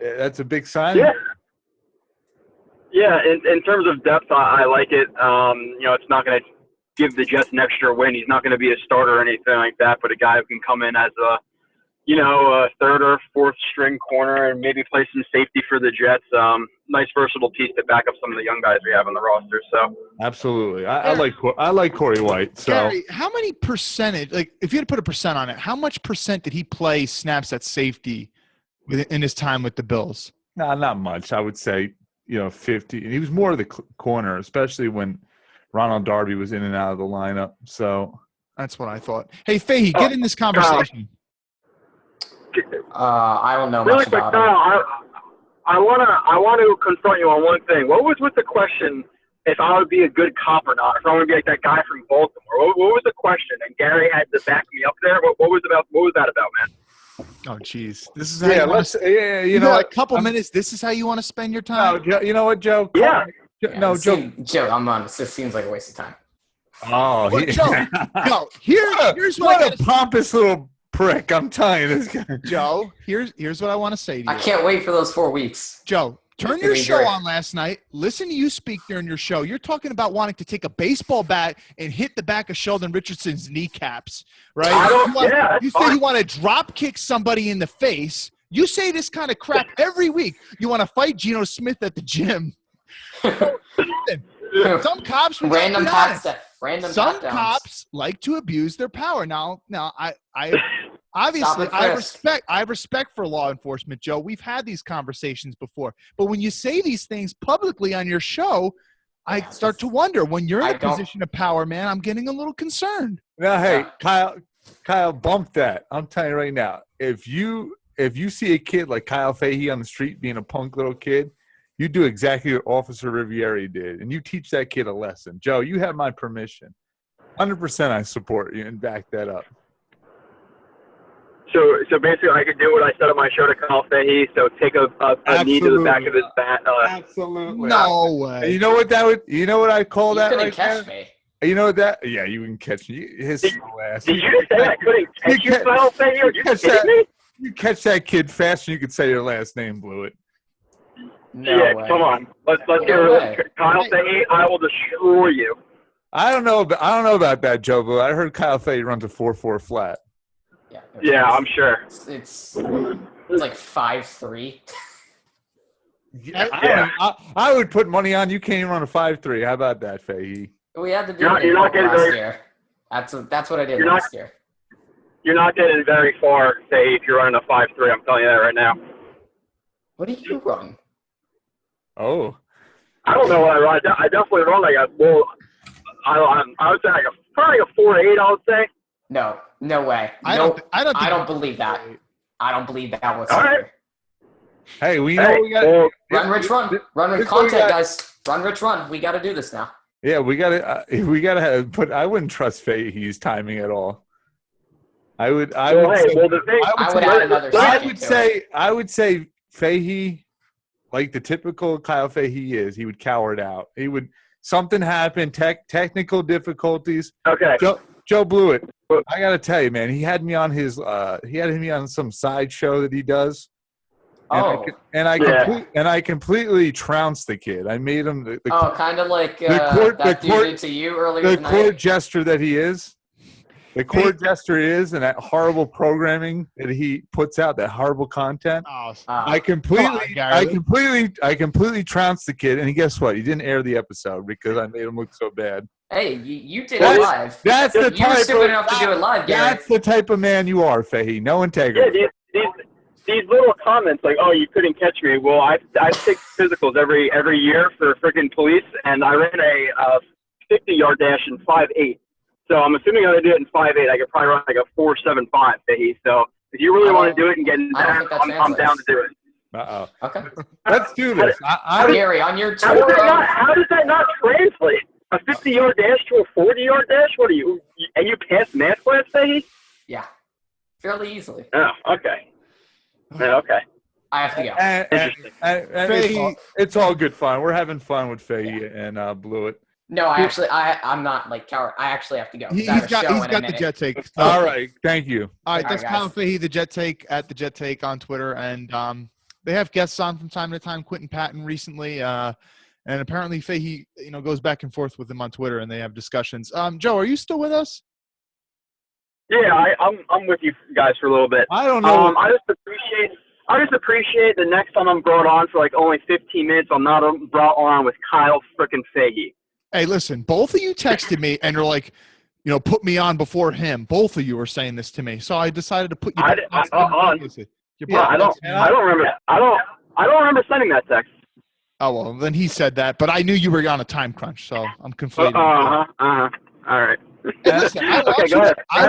that's a big sign. Yeah. In terms of depth, I like it. It's not going to give the Jets an extra win. He's not going to be a starter or anything like that, but a guy who can come in as a third or fourth string corner and maybe play some safety for the Jets. Nice versatile piece to back up some of the young guys we have on the roster. So absolutely, I like Corey White. So Gary, how many percentage? Like, if you had to put a percent on it, how much percent did he play snaps at safety in his time with the Bills? No, not much. I would say 50. He was more of the corner, especially when Ronald Darby was in and out of the lineup. So that's what I thought. Hey, Fahey, get in this conversation. I don't know really much quick, about I want to confront you on one thing. What was with the question if I would be a good cop or not, if I want to be like that guy from Baltimore. What was the question? And Gary had to back me up there. What was that about, man? Oh, jeez. This is how you know, a couple minutes. This is how you want to spend your time. No, you know what, Joe? Yeah. Joe, I'm honest. This seems like a waste of time. Oh, Joe, here's what a pompous little prick. I'm telling you, this guy. Joe, here's what I want to say to you. I can't wait for those 4 weeks. Joe, turn your show on last night. Listen to you speak during your show. You're talking about wanting to take a baseball bat and hit the back of Sheldon Richardson's kneecaps, right? You say you want to drop kick somebody in the face. You say this kind of crap every week. You want to fight Geno Smith at the gym. Some cops Some cops like to abuse their power. Now I obviously I have respect for law enforcement, Joe. We've had these conversations before. But when you say these things publicly on your show, I start to wonder, when you're in a position of power, man, I'm getting a little concerned. Now, hey, Kyle, bump that. I'm telling you right now, if you see a kid like Kyle Fahey on the street being a punk little kid, you do exactly what Officer Riviere did, and you teach that kid a lesson. Joe, you have my permission. 100% I support you and back that up. So basically, I could do what I said on my show to Kyle Fahey. So take a knee to the back of his bat. Absolutely. No way. And you know what that would? You know what I call that? Couldn't catch me. You know what that? Yeah, you can catch me. His slow ass. Did you say I couldn't catch you, Kyle Fahey? Are you kidding me? You catch that kid fast, and you could say your last name, blew it. No way. Come on. Let's get Kyle Fahey. I will destroy you. I don't know about that, Joe, but I heard Kyle Fahey runs a 4.4 flat. Yeah, I'm sure. It's like 5'3". I would put money on you can't even run a 5.3. How about that, Fahey? We had to do it last year. That's what I did last year. You're not getting very far, Fahey, if you're running a 5'3". I'm telling you that right now. What do you run? Oh. I don't know what I run. I definitely run like I would say probably a 4.8. I would say. No way. I don't believe that. I don't believe that whatsoever. All right. Hey, we know we got run, rich, run. Run, rich, content, guys. Run, rich, run. We got to do this now. Yeah, we got to have. But I wouldn't trust Fahey's timing at all. I would say Fahey, like the typical Kyle Fahey is, he would cower it out. He would something happen, technical difficulties. Okay. Joe blew it. I got to tell you, man, he had me on some side show that he does. And I completely trounced the kid. I made him kind of like that dude did to you earlier tonight. The court jester that he is. The court jester is, and that horrible programming that he puts out, that horrible content. I completely trounced the kid, and guess what? He didn't air the episode because I made him look so bad. Hey, you did it live. That's the type. You were stupid enough to do it live, Gary. That's the type of man you are, Fahey. No integrity. Yeah, these little comments like, "Oh, you couldn't catch me." Well, I take physicals every year for freaking police, and I ran a 50-yard dash in 5.8. So I'm assuming I'm going to do it in 5.8. I could probably run like a 4.75, Fahey. So if you really want to do it and get in there, I'm down to do it. Uh-oh. Okay. Let's do this. Gary, on your tour. How does that not translate? A 50-yard dash to a 40-yard dash? What are you? And you passed math class, Fahey? Yeah. Fairly easily. Oh, okay. Yeah, okay. I have to go. Interesting. It's all good fun. We're having fun with Fahey and blew it. No, I'm not like coward. I actually have to go. He's got the jet take. All right, thank you. All right, that's Kyle Fahey, the jet take at the jet take on Twitter, and they have guests on from time to time. Quentin Patton recently, and apparently Fahey, goes back and forth with him on Twitter, and they have discussions. Joe, are you still with us? Yeah, I'm with you guys for a little bit. I don't know. I just appreciate the next time I'm brought on for like only 15 minutes. I'm not brought on with Kyle frickin' Fahey. Hey, listen, both of you texted me and you're like, put me on before him. Both of you were saying this to me, so I decided to put you on. I don't remember sending that text. Oh well, then he said that, but I knew you were on a time crunch, so I'm conflating. All right. Hey, listen, I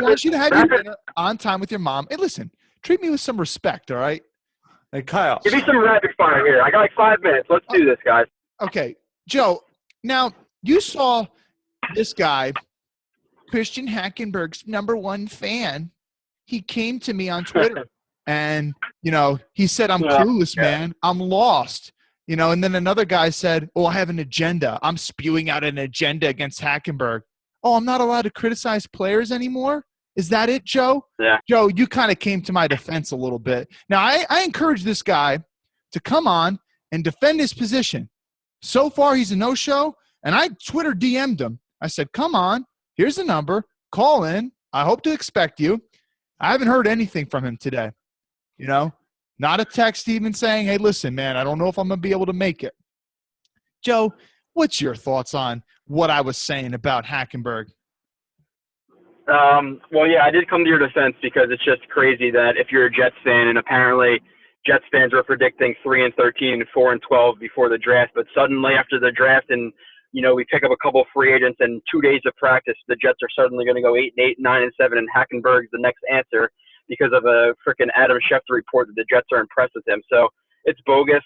want you to have your dinner on time with your mom. Hey, listen, treat me with some respect, all right? Hey, Kyle. Give me some rapid fire here. I got like 5 minutes. Let's do this, guys. Okay, Joe. Now, you saw this guy, Christian Hackenberg's #1 fan. He came to me on Twitter and, he said, I'm clueless, man. I'm lost. And then another guy said, I have an agenda. I'm spewing out an agenda against Hackenberg. Oh, I'm not allowed to criticize players anymore? Is that it, Joe? Yeah. Joe, you kind of came to my defense a little bit. Now, I encourage this guy to come on and defend his position. So far, he's a no-show, and I Twitter DM'd him. I said, come on, here's the number. Call in. I hope to expect you. I haven't heard anything from him today. Not a text even saying, hey, listen, man, I don't know if I'm going to be able to make it. Joe, what's your thoughts on what I was saying about Hackenberg? Well, yeah, I did come to your defense because it's just crazy that if you're a Jets fan, and apparently Jets fans were predicting 3-13 and 4-12 before the draft, but suddenly after the draft and, we pick up a couple of free agents and 2 days of practice, the Jets are suddenly going to go 8-8, 9-7, and Hackenberg's the next answer because of a freaking Adam Schefter report that the Jets are impressed with him. So it's bogus.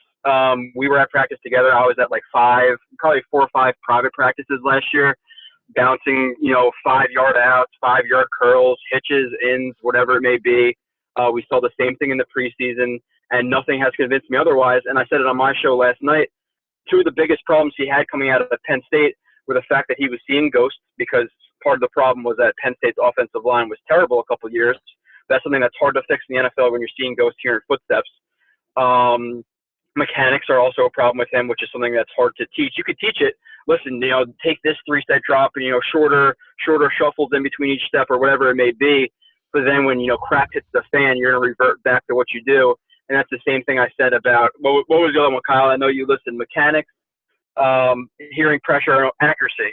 We were at practice together. I was at like probably 4 or 5 private practices last year, bouncing, 5-yard outs, 5-yard curls, hitches, ins, whatever it may be. We saw the same thing in the preseason, and nothing has convinced me otherwise. And I said it on my show last night. 2 of the biggest problems he had coming out of Penn State were the fact that he was seeing ghosts, because part of the problem was that Penn State's offensive line was terrible a couple of years. That's something that's hard to fix in the NFL when you're seeing ghosts, hearing footsteps. Mechanics are also a problem with him, which is something that's hard to teach. You could teach it. Listen, take this 3-step drop and, shorter shuffles in between each step or whatever it may be. But then when, crap hits the fan, you're going to revert back to what you do. And that's the same thing I said about, what was the other one, Kyle? I know you listened. Mechanics, hearing pressure, accuracy,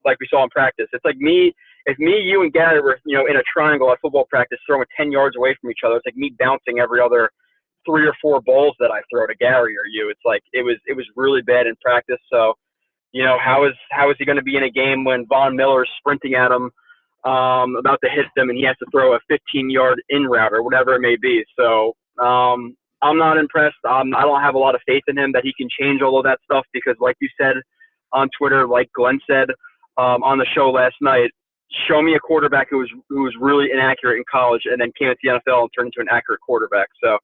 like we saw in practice. It's like if you and Gary were, in a triangle at football practice throwing 10 yards away from each other, it's like me bouncing every other 3 or 4 balls that I throw to Gary or you. It's like it was really bad in practice. So, how is he going to be in a game when Von Miller's sprinting at him, about to hit them, and he has to throw a 15-yard in route or whatever it may be? So I'm not impressed. I don't have a lot of faith in him that he can change all of that stuff because, like you said on Twitter, like Glenn said on the show last night, show me a quarterback who was really inaccurate in college and then came to the NFL and turned into an accurate quarterback. So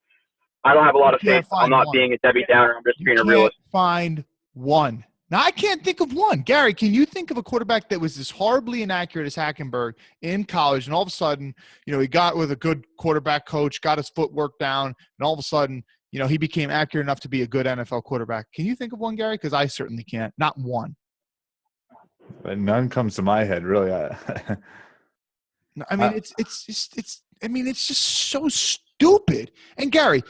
I don't have a lot of faith. I'm not being a Debbie Downer. I'm just being a realist. Find one. Now, I can't think of one. Gary, can you think of a quarterback that was as horribly inaccurate as Hackenberg in college, and all of a sudden, he got with a good quarterback coach, got his footwork down, and all of a sudden, he became accurate enough to be a good NFL quarterback? Can you think of one, Gary? Because I certainly can't. Not one. But none comes to my head, really. I mean, it's just so stupid. And Gary,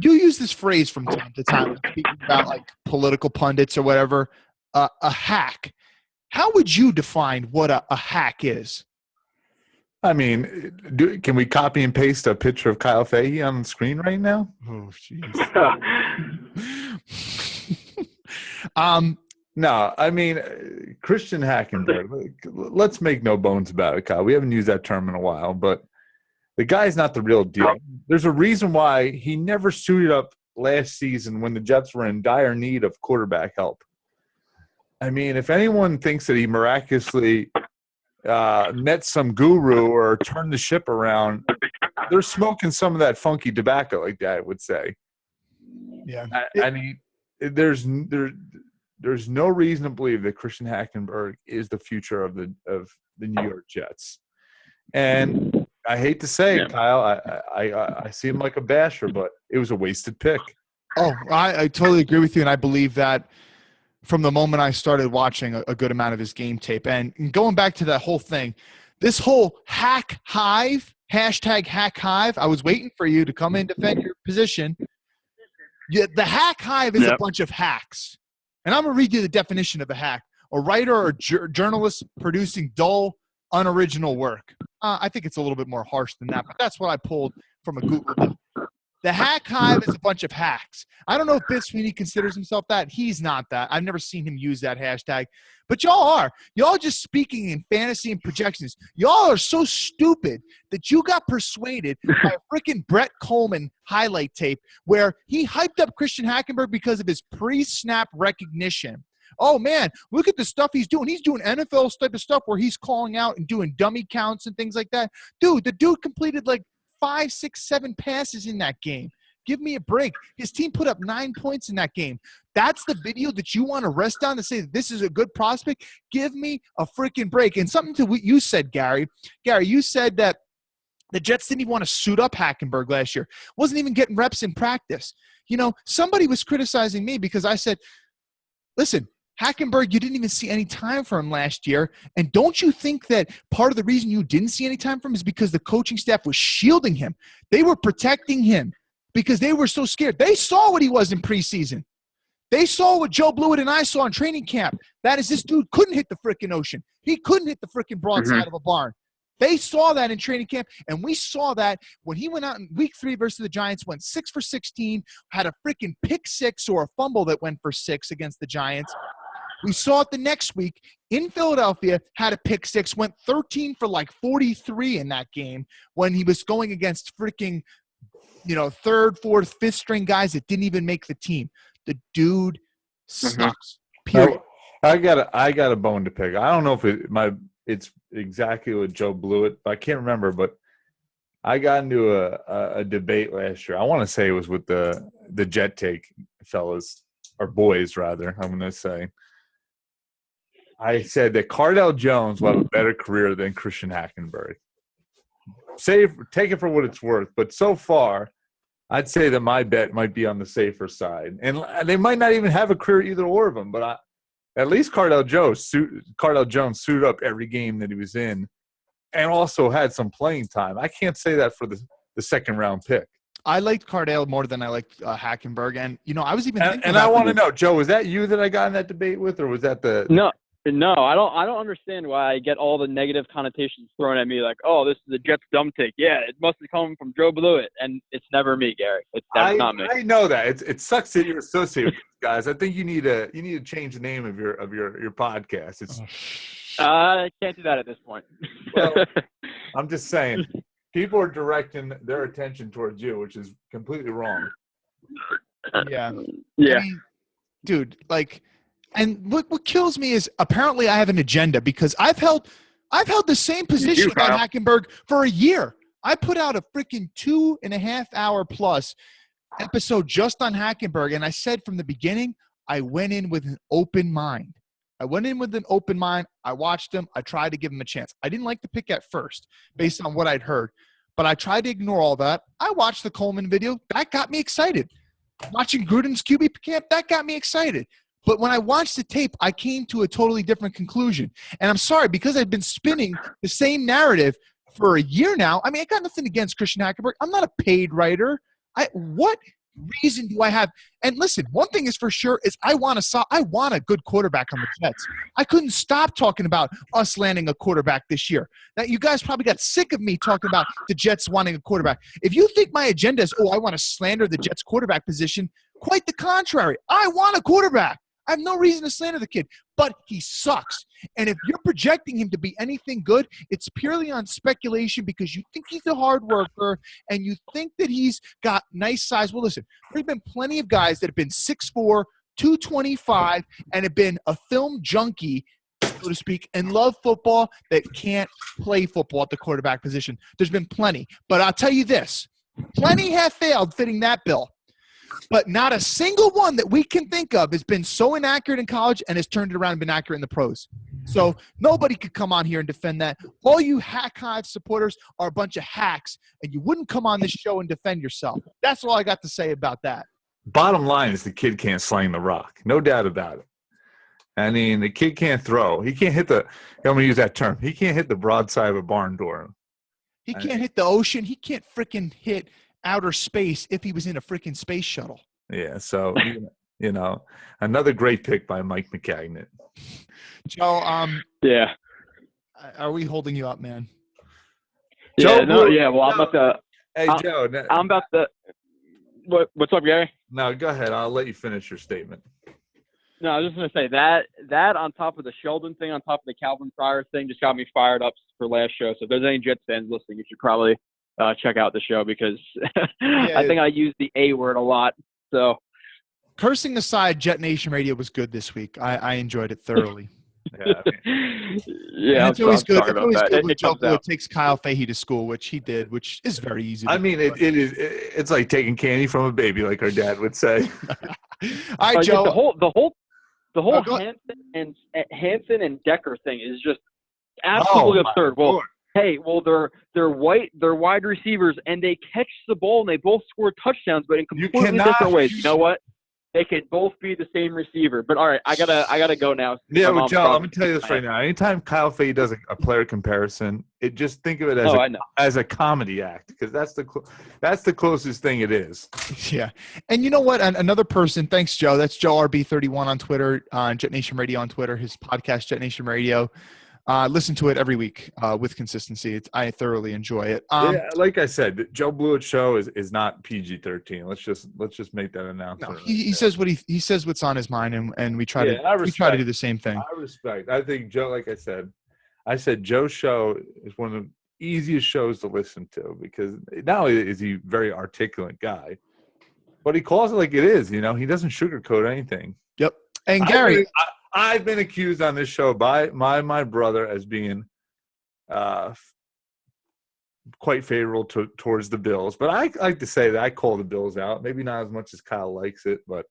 you use this phrase from time to time when speaking about like political pundits or whatever, a hack. How would you define what a hack is? I mean, can we copy and paste a picture of Kyle Fahey on the screen right now? Oh, jeez. No, I mean, Christian Hackenberg, let's make no bones about it, Kyle. We haven't used that term in a while, but the guy's not the real deal. There's a reason why he never suited up last season when the Jets were in dire need of quarterback help. I mean, if anyone thinks that he miraculously met some guru or turned the ship around, they're smoking some of that funky tobacco, like Dad would say. Yeah. I mean, there's no reason to believe that Christian Hackenberg is the future of the New York Jets. And I hate to say it, Kyle, I see him like a basher, but it was a wasted pick. Oh, I totally agree with you, and I believe that from the moment I started watching a good amount of his game tape. And going back to that whole thing, this whole hack Hive, hashtag hack Hive, I was waiting for you to come in, defend your position. The hack Hive is a bunch of hacks. And I'm going to read you the definition of a hack. A writer or journalist producing dull, unoriginal work. I think it's a little bit more harsh than that, but that's what I pulled from a Google. The hack Hive is a bunch of hacks. I don't know if Bill Sweeney considers himself that. He's not that. I've never seen him use that hashtag. But y'all are. Y'all just speaking in fantasy and projections. Y'all are so stupid that you got persuaded by a freaking Brett Coleman highlight tape where he hyped up Christian Hackenberg because of his pre-snap recognition. oh, man, look at the stuff he's doing. He's doing NFL type of stuff where he's calling out and doing dummy counts and things like that. Dude, the dude completed like 5, 6, 7 passes in that game. Give me a break. His team put up 9 points in that game. That's the video that you want to rest on to say that this is a good prospect? Give me a freaking break. And something to what you said, Gary. Gary, you said that the Jets didn't even want to suit up Hackenberg last year. Wasn't even getting reps in practice. You know, somebody was criticizing me because I said, listen, Hackenberg, you didn't even see any time for him last year. And don't you think that part of the reason you didn't see any time for him is because the coaching staff was shielding him? They were protecting him because they were so scared. They saw what he was in preseason. They saw what Joe Blewett and I saw in training camp. That is, this dude couldn't hit the freaking ocean. He couldn't hit the freaking broadside of a barn. They saw that in training camp, and we saw that when he went out in week 3 versus the Giants, went 6 for 16, had a freaking pick 6 or a fumble that went for 6 against the Giants. We saw it the next week in Philadelphia, had a pick 6, went 13 for like 43 in that game when he was going against freaking, you know, 3rd, 4th, 5th string guys that didn't even make the team. The dude sucks. Period. I got a bone to pick. I don't know if it's exactly with Joe Blewett, but I can't remember. But I got into a debate last year. I want to say it was with the Jet Take fellas, or boys rather. I'm going to say. I said that Cardell Jones will have a better career than Christian Hackenberg. Take it for what it's worth, but so far, I'd say that my bet might be on the safer side. And they might not even have a career either or of them, but at least Cardell Jones suited up every game that he was in and also had some playing time. I can't say that for the second-round pick. I liked Cardell more than I liked Hackenberg. And, you know, I was even thinking and I want to know, Joe, was that you that I got in that debate with, or was that the – No, I don't understand why I get all the negative connotations thrown at me like, oh, this is a Jets dumb take. Yeah, it must have come from Joe Blewett, and it's never me, Gary. That's not me. I know that. It sucks that you're associated with these guys. I think you need to change the name of your podcast. I can't do that at this point. Well, I'm just saying, people are directing their attention towards you, which is completely wrong. Yeah. Yeah. I mean, dude, like – and what kills me is apparently I have an agenda because I've held the same position on Hackenberg for a year. I put out a freaking 2.5 hour plus episode just on Hackenberg, and I said from the beginning I went in with an open mind. I watched him. I tried to give him a chance. I didn't like the pick at first based on what I'd heard, but I tried to ignore all that. I watched the Coleman video. That got me excited. Watching Gruden's QB camp, that got me excited. But when I watched the tape, I came to a totally different conclusion. And I'm sorry, because I've been spinning the same narrative for a year now. I mean, I got nothing against Christian Hackenberg. I'm not a paid writer. What reason do I have? And listen, one thing is for sure is I want a good quarterback on the Jets. I couldn't stop talking about us landing a quarterback this year. Now, you guys probably got sick of me talking about the Jets wanting a quarterback. If you think my agenda is, I want to slander the Jets quarterback position, quite the contrary. I want a quarterback. I have no reason to slander the kid, but he sucks. And if you're projecting him to be anything good, it's purely on speculation because you think he's a hard worker and you think that he's got nice size. Well, listen, there's been plenty of guys that have been 6'4", 225, and have been a film junkie, so to speak, and love football that can't play football at the quarterback position. There's been plenty. But I'll tell you this, plenty have failed fitting that bill. But not a single one that we can think of has been so inaccurate in college and has turned it around and been accurate in the pros. So nobody could come on here and defend that. All you Hack Hive supporters are a bunch of hacks, and you wouldn't come on this show and defend yourself. That's all I got to say about that. Bottom line is the kid can't sling the rock. No doubt about it. I mean, the kid can't throw. He can't hit I'm going to use that term. He can't hit the broadside of a barn door. He can't hit the ocean. He can't freaking hit outer space if he was in a freaking space shuttle. Yeah, so another great pick by Mike McCagnet. Joe, yeah. Are we holding you up, man? Yeah, Joe, I'm about to. Hey, Joe. I'm about to. What's up, Gary? No, go ahead. I'll let you finish your statement. No, I was just gonna say that on top of the Sheldon thing, on top of the Calvin Pryor thing, just got me fired up for last show. So if there's any Jets fans listening, you should probably check out the show because I think I use the A word a lot. So cursing aside, Jet Nation Radio was good this week. I enjoyed it thoroughly. Yeah, Yeah, it's always good. sorry It's about always that. good when It Joe comes Blewett out. takes Kyle Fahey to school, which he did, which is very easy. I mean, it's like taking candy from a baby, like our dad would say. All right, Joe. The whole Hansen and Decker thing is just absolutely absurd. Well, hey, they're wide receivers and they catch the ball and they both score touchdowns, but in completely different ways. You know what? They could both be the same receiver. But all right, I gotta go now. Yeah, but Joe, I'm gonna tell you this right now. Anytime Kyle Fahey does a player comparison, just think of it as a comedy act, because that's the closest thing it is. Yeah, and you know what? Another person. Thanks, Joe. That's Joe RB31 on Twitter, Jet Nation Radio on Twitter. His podcast, Jet Nation Radio. Listen to it every week with consistency. I thoroughly enjoy it. Yeah, like I said, Joe Blewett's show is not PG-13. Let's just make that announcement. No, he says he says what's on his mind, and we try to do the same thing. I respect. I think Joe, like I said Joe's show is one of the easiest shows to listen to, because not only is he a very articulate guy, but he calls it like it is. He doesn't sugarcoat anything. Yep. And Gary, I've been accused on this show by my brother as being quite favorable towards the Bills. But I like to say that I call the Bills out. Maybe not as much as Kyle likes it, but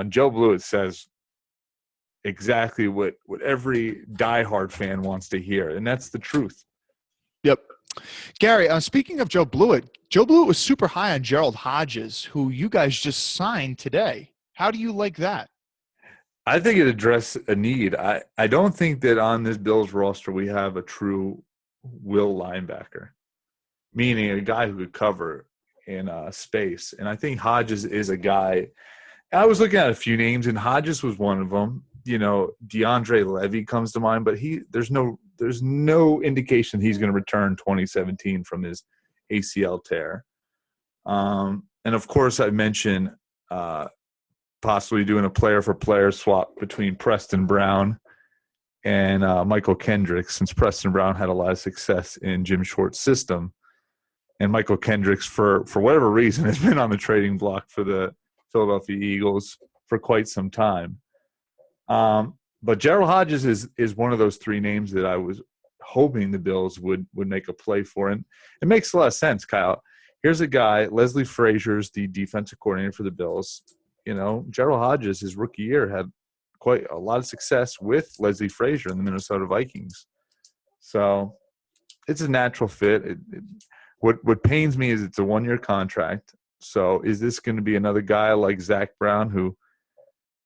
Joe Blewett says exactly what every diehard fan wants to hear, and that's the truth. Yep. Gary, speaking of Joe Blewett was super high on Gerald Hodges, who you guys just signed today. How do you like that? I think it addressed a need. I don't think that on this Bills roster we have a true will linebacker, meaning a guy who could cover in space. And I think Hodges is a guy. I was looking at a few names, and Hodges was one of them. DeAndre Levy comes to mind, but there's no indication he's going to return 2017 from his ACL tear. And of course, I mentioned possibly doing a player-for-player swap between Preston Brown and Michael Kendricks, since Preston Brown had a lot of success in Jim Short's system. And Michael Kendricks, for whatever reason, has been on the trading block for the Philadelphia Eagles for quite some time. But Gerald Hodges is one of those three names that I was hoping the Bills would make a play for. And it makes a lot of sense, Kyle. Here's a guy, Leslie Frazier's the defensive coordinator for the Bills. Gerald Hodges, his rookie year, had quite a lot of success with Leslie Frazier in the Minnesota Vikings. So it's a natural fit. What pains me is it's a one-year contract. So is this going to be another guy like Zach Brown who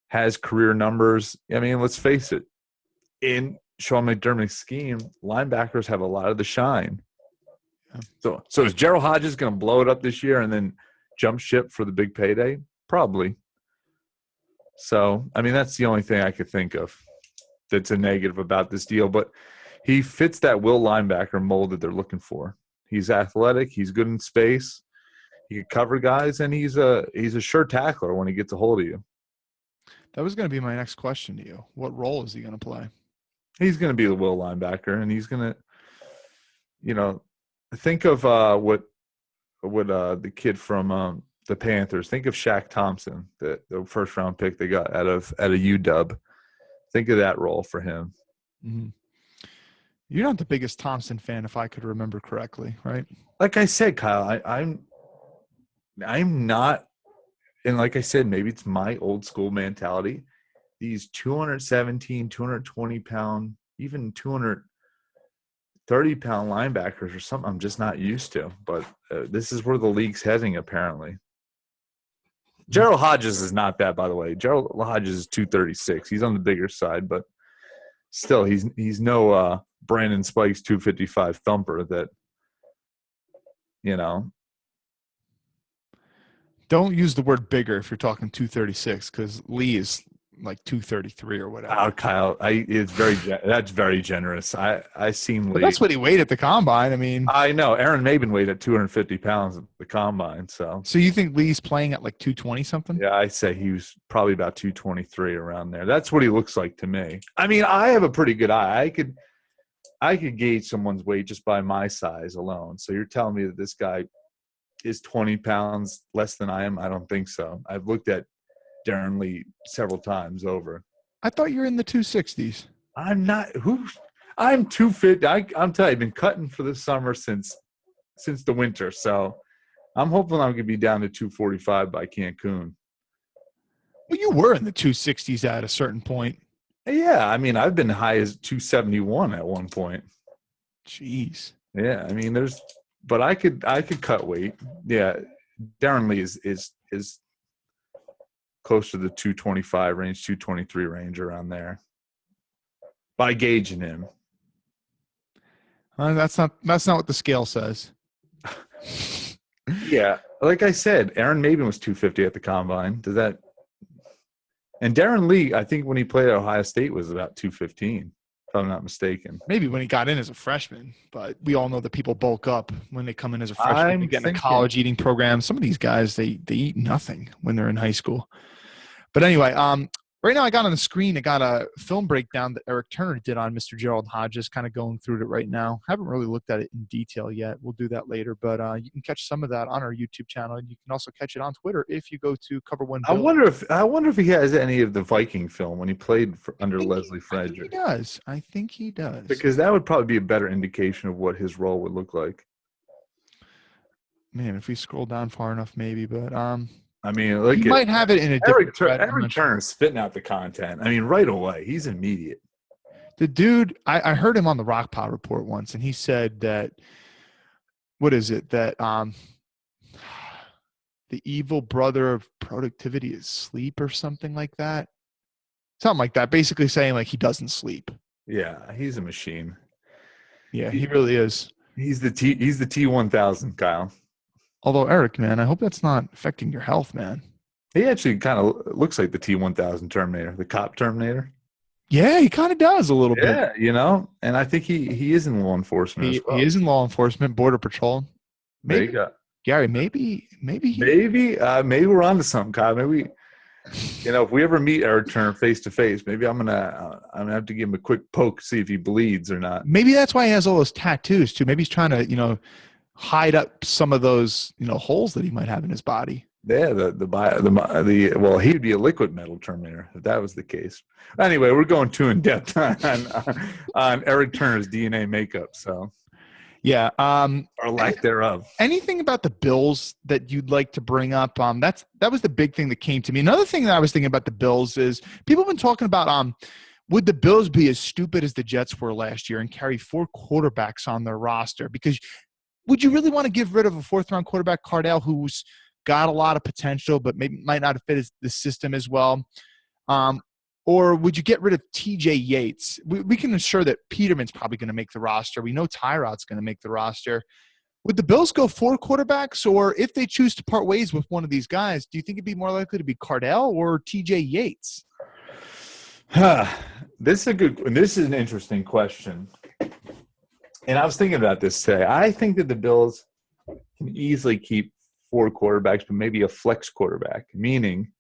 has career numbers? I mean, let's face it. In Sean McDermott's scheme, linebackers have a lot of the shine. So is Gerald Hodges going to blow it up this year and then jump ship for the big payday? Probably. So, I mean, that's the only thing I could think of that's a negative about this deal. But he fits that will linebacker mold that they're looking for. He's athletic. He's good in space. He can cover guys, and he's a sure tackler when he gets a hold of you. That was going to be my next question to you. What role is he going to play? He's going to be the will linebacker, and he's going to, think of what the kid from the Panthers. Think of Shaq Thompson, the first round pick they got out of UW. Think of that role for him. Mm-hmm. You're not the biggest Thompson fan, if I could remember correctly, right? Like I said, Kyle, I'm not, and like I said, maybe it's my old school mentality. These 217, 220 pound, even 230-pound linebackers or something I'm just not used to. But this is where the league's heading, apparently. Gerald Hodges is not that, by the way. Gerald Hodges is 236. He's on the bigger side, but still, he's no Brandon Spikes 255 thumper that, Don't use the word bigger if you're talking 236, because Lee is like 233 or whatever. Oh, Kyle, that's very generous. I seen Lee. But that's what he weighed at the combine. I mean, I know Aaron Maben weighed at 250 pounds at the combine. So you think Lee's playing at like 220 something? Yeah, I say he was probably about 223 around there. That's what he looks like to me. I mean, I have a pretty good eye. I could gauge someone's weight just by my size alone. So you're telling me that this guy is 20 pounds less than I am? I don't think so. I've looked at Darren Lee several times over. I thought you were in the 260s. I'm not. I'm 250. I'm telling you, I've been cutting for the summer since the winter. So I'm hoping I'm going to be down to 245 by Cancun. Well, you were in the 260s at a certain point. Yeah, I mean, I've been high as 271 at one point. Jeez. Yeah, I mean, but I could cut weight. Yeah, Darren Lee is close to the 225 range, 223 range, around there. By gauging him. That's not what the scale says. Yeah, like I said, Aaron Maben was 250 at the combine. Does that? And Darren Lee, I think when he played at Ohio State, was about 215, if I'm not mistaken. Maybe when he got in as a freshman, but we all know that people bulk up when they come in as a freshman. They get in a college eating program. Some of these guys, they eat nothing when they're in high school. But anyway, right now I got on the screen, I got a film breakdown that Eric Turner did on Mr. Gerald Hodges, kind of going through it right now. Haven't really looked at it in detail yet. We'll do that later, but you can catch some of that on our YouTube channel. You can also catch it on Twitter if you go to Cover One Bill. I wonder if he has any of the Viking film when he played under Leslie Frederick. I think he does. Because that would probably be a better indication of what his role would look like. Man, if we scroll down far enough, maybe, but I mean, look, he might have it in a different. Eric Turner's spitting out the content. I mean, right away, he's immediate. The dude, I heard him on the Rockpile Report once, and he said that, what is it, that the evil brother of productivity is sleep or something like that? Something like that. Basically saying like he doesn't sleep. Yeah, he's a machine. Yeah, he really is. He's the T1000, Kyle. Although, Eric, man, I hope that's not affecting your health, man. He actually kind of looks like the T1000 Terminator, the cop Terminator. Yeah, he kind of does a little bit. Yeah, you know, and I think he is in law enforcement as well. He is in law enforcement, Border Patrol. Maybe, there you go. Gary, maybe we're on to something, Kyle. Maybe, if we ever meet Eric Turner face to face, maybe I'm gonna have to give him a quick poke, see if he bleeds or not. Maybe that's why he has all those tattoos too. Maybe he's trying to, hide up some of those, holes that he might have in his body. Yeah, well, he'd be a liquid metal Terminator if that was the case. Anyway, we're going too in depth on Eric Turner's DNA makeup. So, yeah, or lack thereof. Anything about the Bills that you'd like to bring up? That was the big thing that came to me. Another thing that I was thinking about the Bills is people have been talking about would the Bills be as stupid as the Jets were last year and carry 4 quarterbacks on their roster? Because would you really want to get rid of a 4th-round quarterback, Cardell, who's got a lot of potential but maybe might not fit the system as well? Or would you get rid of T.J. Yates? We can ensure that Peterman's probably going to make the roster. We know Tyrod's going to make the roster. Would the Bills go 4 quarterbacks? Or if they choose to part ways with one of these guys, do you think it'd be more likely to be Cardell or T.J. Yates? This is an interesting question. And I was thinking about this today. I think that the Bills can easily keep 4 quarterbacks, but maybe a flex quarterback. Meaning,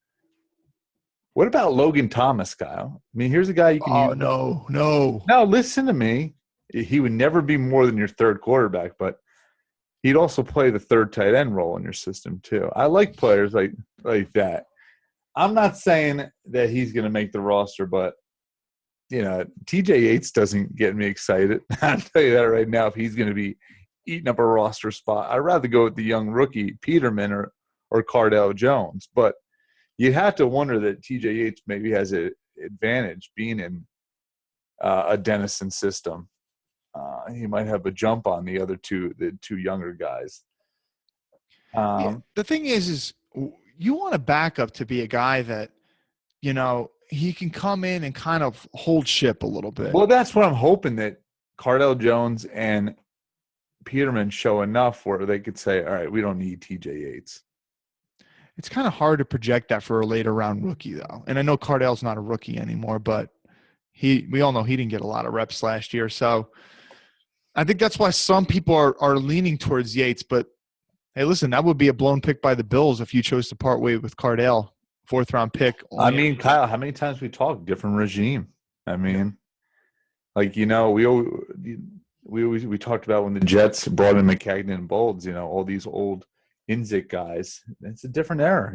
what about Logan Thomas, Kyle? I mean, here's a guy you can use. No. Now, listen to me. He would never be more than your 3rd quarterback, but he'd also play the 3rd tight end role in your system too. I like players like that. I'm not saying that he's going to make the roster, but TJ Yates doesn't get me excited. I'll tell you that right now. If he's going to be eating up a roster spot, I'd rather go with the young rookie Peterman or Cardell Jones. But you have to wonder that TJ Yates maybe has an advantage being in a Dennison system. He might have a jump on the two younger guys. The thing is you want a backup to be a guy that he can come in and kind of hold ship a little bit. Well, that's what I'm hoping, that Cardell Jones and Peterman show enough where they could say, all right, we don't need TJ Yates. It's kind of hard to project that for a later round rookie, though. And I know Cardell's not a rookie anymore, but we all know he didn't get a lot of reps last year. So I think that's why some people are leaning towards Yates. But, hey, listen, that would be a blown pick by the Bills if you chose to part way with Cardell. 4th-round pick. I mean, Kyle, how many times we talk different regime? I mean, we talked about when the Jets brought in McCagnon and Bolds, all these old Inzik guys. It's a different era,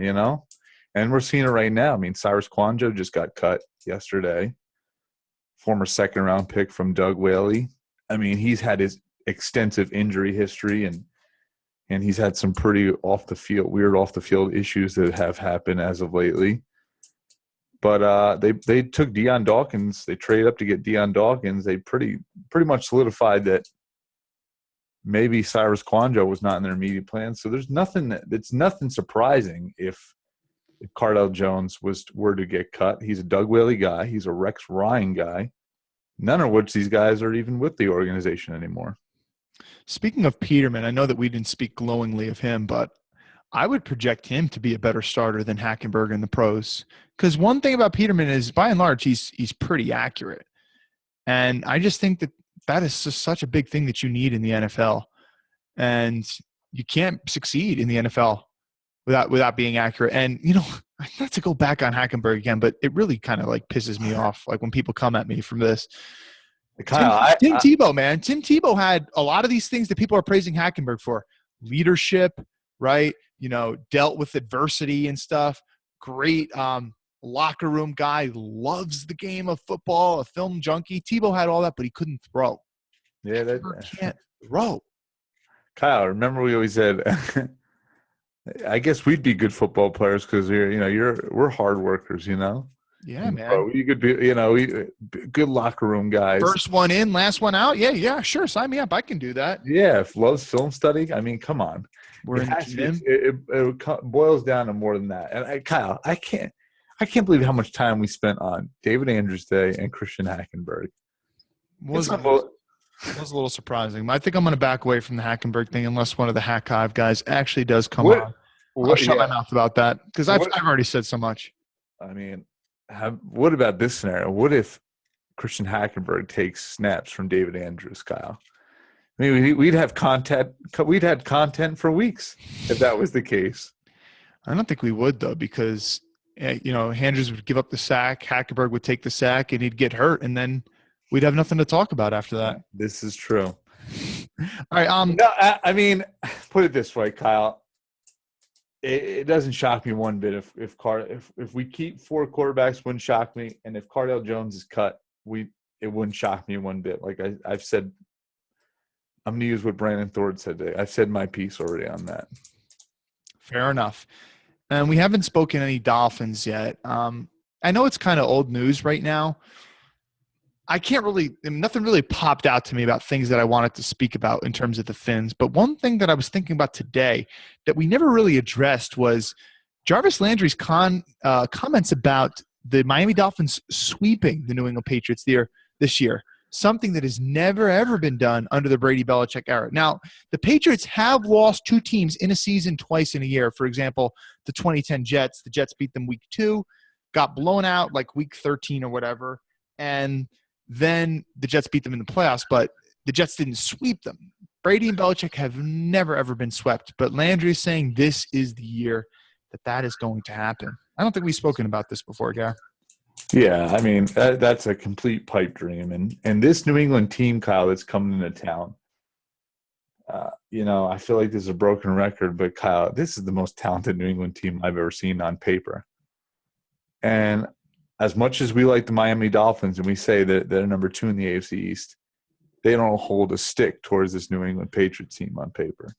And we're seeing it right now. I mean, Cyrus Kouandjio just got cut yesterday. Former second-round pick from Doug Whaley. I mean, he's had his extensive injury history, and he's had some pretty weird off-the-field issues that have happened as of lately. But they took Deion Dawkins. They traded up to get Deion Dawkins. They pretty much solidified that maybe Cyrus Kouandjio was not in their immediate plan. So there's nothing surprising if Cardale Jones were to get cut. He's a Doug Whaley guy. He's a Rex Ryan guy. None of which these guys are even with the organization anymore. Speaking of Peterman, I know that we didn't speak glowingly of him, but I would project him to be a better starter than Hackenberg in the pros. Because one thing about Peterman is, by and large, he's pretty accurate. And I just think that is just such a big thing that you need in the NFL. And you can't succeed in the NFL without being accurate. And, not to go back on Hackenberg again, but it really kind of like pisses me off, like when people come at me from this. Tim Tebow, man. Tim Tebow had a lot of these things that people are praising Hackenberg for. Leadership, right? Dealt with adversity and stuff. Great locker room guy, loves the game of football, a film junkie. Tebow had all that, but he couldn't throw. Yeah, can't throw. Kyle, remember we always said, I guess we'd be good football players because we're hard workers, Yeah, man. Bro, we could be, good locker room guys. First one in, last one out. Yeah, sure. Sign me up. I can do that. Yeah, if loves film study, I mean, come on. It boils down to more than that. And Kyle, I can't believe how much time we spent on David Andrews Day and Christian Hackenberg. Was a little surprising. I think I'm going to back away from the Hackenberg thing unless one of the Hack Hive guys actually does come on. I'll shut my mouth about that because I've already said so much. I mean, what about this scenario? What if Christian Hackenberg takes snaps from David Andrews, Kyle? I mean, we'd have content. We'd had content for weeks if that was the case. I don't think we would though, because Andrews would give up the sack, Hackenberg would take the sack, and he'd get hurt, and then we'd have nothing to talk about after that. This is true. All right. No, I mean, put it this way, Kyle. It doesn't shock me one bit if we keep 4 quarterbacks, wouldn't shock me, and if Cardale Jones is cut, it wouldn't shock me one bit. Like I've said, I'm going to use what Brandon Thorn said today. I've said my piece already on that. Fair enough. And we haven't spoken any Dolphins yet. I know it's kind of old news right now. Nothing really popped out to me about things that I wanted to speak about in terms of the Fins. But one thing that I was thinking about today that we never really addressed was Jarvis Landry's comments about the Miami Dolphins sweeping the New England Patriots this year. Something that has never, ever been done under the Brady Belichick era. Now, the Patriots have lost 2 teams in a season twice in a year. For example, the 2010 Jets. The Jets beat them week 2, got blown out like week 13 or whatever, and then the Jets beat them in the playoffs, but the Jets didn't sweep them. Brady and Belichick have never, ever been swept, but Landry is saying this is the year that is going to happen. I don't think we've spoken about this before, Gar. Yeah, I mean, that's a complete pipe dream. And this New England team, Kyle, that's coming into town, I feel like this is a broken record, but Kyle, this is the most talented New England team I've ever seen on paper. And as much as we like the Miami Dolphins and we say that they're number 2 in the AFC East, they don't hold a stick towards this New England Patriots team on paper.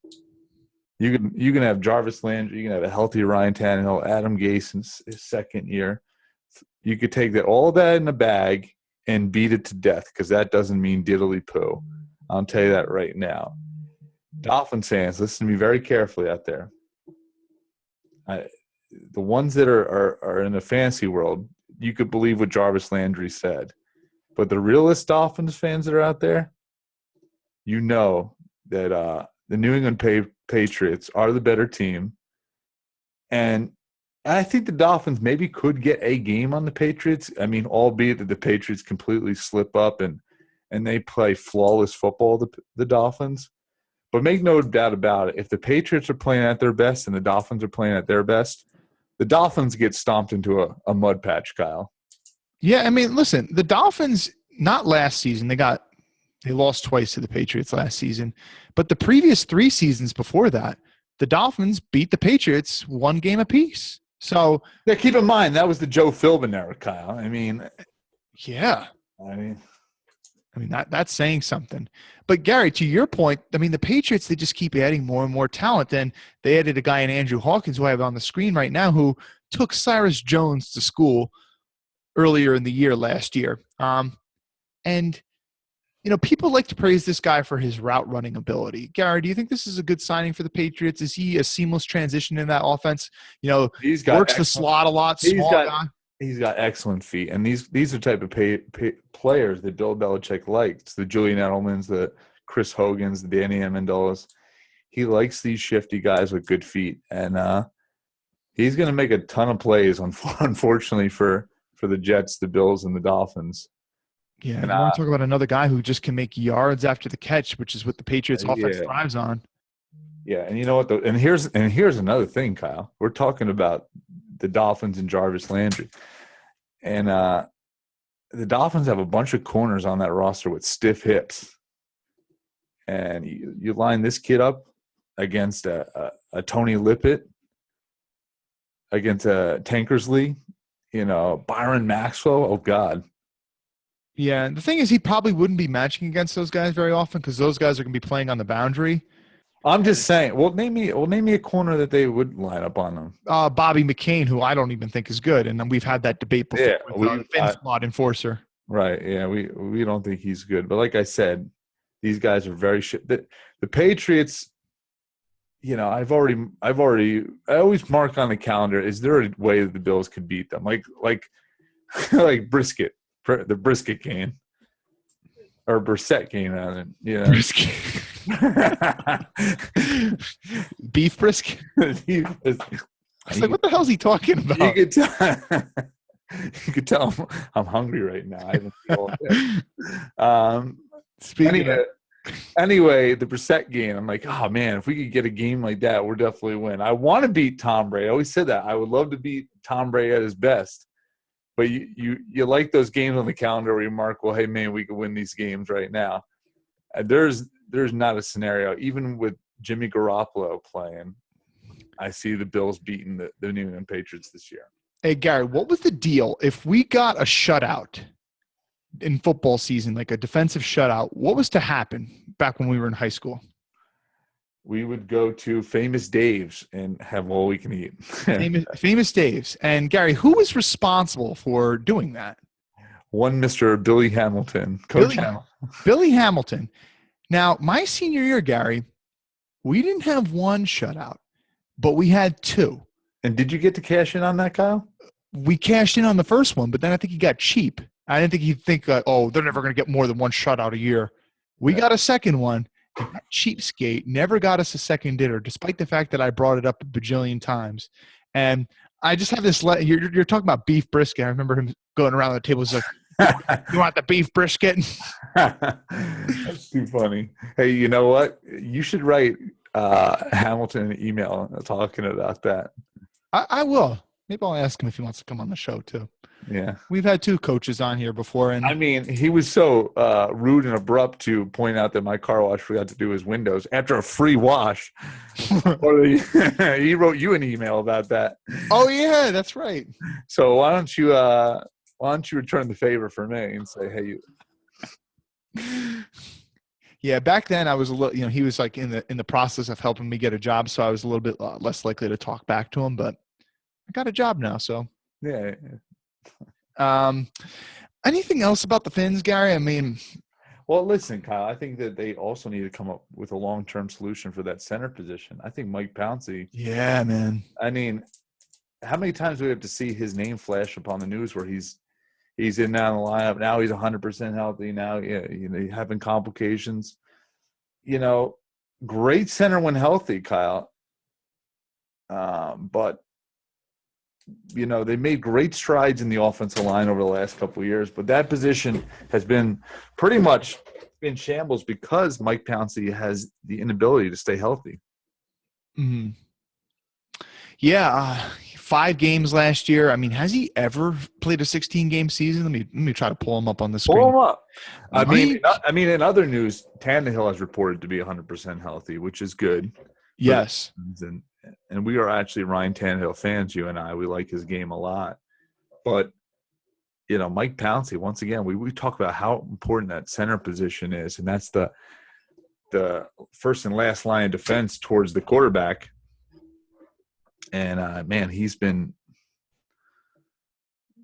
You can have Jarvis Landry, you can have a healthy Ryan Tannehill, Adam Gase in his second year. You could take all that in a bag and beat it to death because that doesn't mean diddly poo. I'll tell you that right now. Dolphins fans, listen to me very carefully out there. The ones that are in the fantasy world, you could believe what Jarvis Landry said. But the realist Dolphins fans that are out there, you know that the New England Patriots are the better team. And I think the Dolphins maybe could get a game on the Patriots. I mean, albeit that the Patriots completely slip up and they play flawless football, the Dolphins. But make no doubt about it, if the Patriots are playing at their best and the Dolphins are playing at their best, the Dolphins get stomped into a mud patch, Kyle. Yeah, I mean, listen, the Dolphins, not last season, they lost twice to the Patriots last season, but the previous 3 seasons before that, the Dolphins beat the Patriots 1 game apiece. So yeah, keep in mind that was the Joe Philbin era, Kyle. I mean, yeah. I mean that's saying something. But Gary, to your point, I mean, the Patriots, they just keep adding more and more talent. And they added a guy in Andrew Hawkins, who I have on the screen right now, who took Cyrus Jones to school earlier in the year last year. And people like to praise this guy for his route running ability. Gary, do you think this is a good signing for the Patriots? Is he a seamless transition in that offense? He's got works the slot a lot, small guy. He's got excellent feet, and these are the type of players that Bill Belichick likes. The Julian Edelmans, the Chris Hogans, the Danny Amendolas. He likes these shifty guys with good feet, and he's going to make a ton of plays. Unfortunately for the Jets, the Bills, and the Dolphins. Yeah, and I want to talk about another guy who just can make yards after the catch, which is what the Patriots offense thrives on. Yeah, and you know what? And here's another thing, Kyle. We're talking about the Dolphins and Jarvis Landry, and the Dolphins have a bunch of corners on that roster with stiff hips, and you line this kid up against a Tony Lippett, against a Tankersley, Byron Maxwell. Oh God. Yeah, and the thing is, he probably wouldn't be matching against those guys very often because those guys are going to be playing on the boundary. I'm just saying. Well, name me a corner that they would line up on them. Bobby McCain, who I don't even think is good, and we've had that debate before with Finn's slot enforcer. Right. Yeah, we don't think he's good, but like I said, these guys are very shit. The Patriots. I always mark on the calendar. Is there a way that the Bills could beat them? Like brisket. The brisket game or Brissett game, Brisket. Beef brisket. I was like, what the hell is he talking about? You could tell I'm hungry right now. I haven't Anyway, the Brissett game, I'm like, oh man, if we could get a game like that, we're definitely win. I want to beat Tom Brady. I always said that. I would love to beat Tom Brady at his best. But you like those games on the calendar where you mark, well, hey man, we could win these games right now. There's not a scenario, even with Jimmy Garoppolo playing, I see the Bills beating the New England Patriots this year. Hey Gary, what was the deal if we got a shutout in football season, like a defensive shutout? What was to happen back when we were in high school? We would go to Famous Dave's and have all we can eat. Famous Dave's. And Gary, who was responsible for doing that? One Mr. Billy Hamilton. Coach Hamilton. Billy Hamilton. Now, my senior year, Gary, we didn't have one shutout, but we had two. And did you get to cash in on that, Kyle? We cashed in on the first one, but then I think he got cheap. I didn't think he'd think, they're never going to get more than one shutout a year. We got a second one. And that cheapskate never got us a second dinner, despite the fact that I brought it up a bajillion times. And I just have this you're talking about beef brisket. I remember him going around the table. He's like, you want the beef brisket? That's too funny. Hey, you know what? You should write Hamilton an email talking about that. I will. Maybe I'll ask him if he wants to come on the show too. Yeah. We've had two coaches on here before. And I mean, he was so rude and abrupt to point out that my car wash forgot to do his windows after a free wash. He wrote you an email about that. Oh, yeah, that's right. So why don't you return the favor for me and say, hey, you. Yeah, back then I was a little, he was like in the process of helping me get a job, so I was a little bit less likely to talk back to him, but I got a job now, so. Yeah. Anything else about the Finns, Gary? I mean, well, listen, Kyle, I think that they also need to come up with a long-term solution for that center position. I think Mike Pouncey. Yeah, man. I mean, how many times do we have to see his name flash upon the news where he's in now in the lineup? Now he's 100% healthy. Now, having complications. Great center when healthy, Kyle. But they made great strides in the offensive line over the last couple of years, but that position has been pretty much in shambles because Mike Pouncey has the inability to stay healthy. Mm-hmm. Yeah, 5 games last year. I mean, has he ever played a 16-game season? Let me try to pull him up on the screen. Pull him up. I mean, in other news, Tannehill has reported to be 100% healthy, which is good. Yes. and we are actually Ryan Tannehill fans, you and I. We like his game a lot. But, Mike Pouncey, once again, we talk about how important that center position is, and that's the first and last line of defense towards the quarterback. And, man, he's been,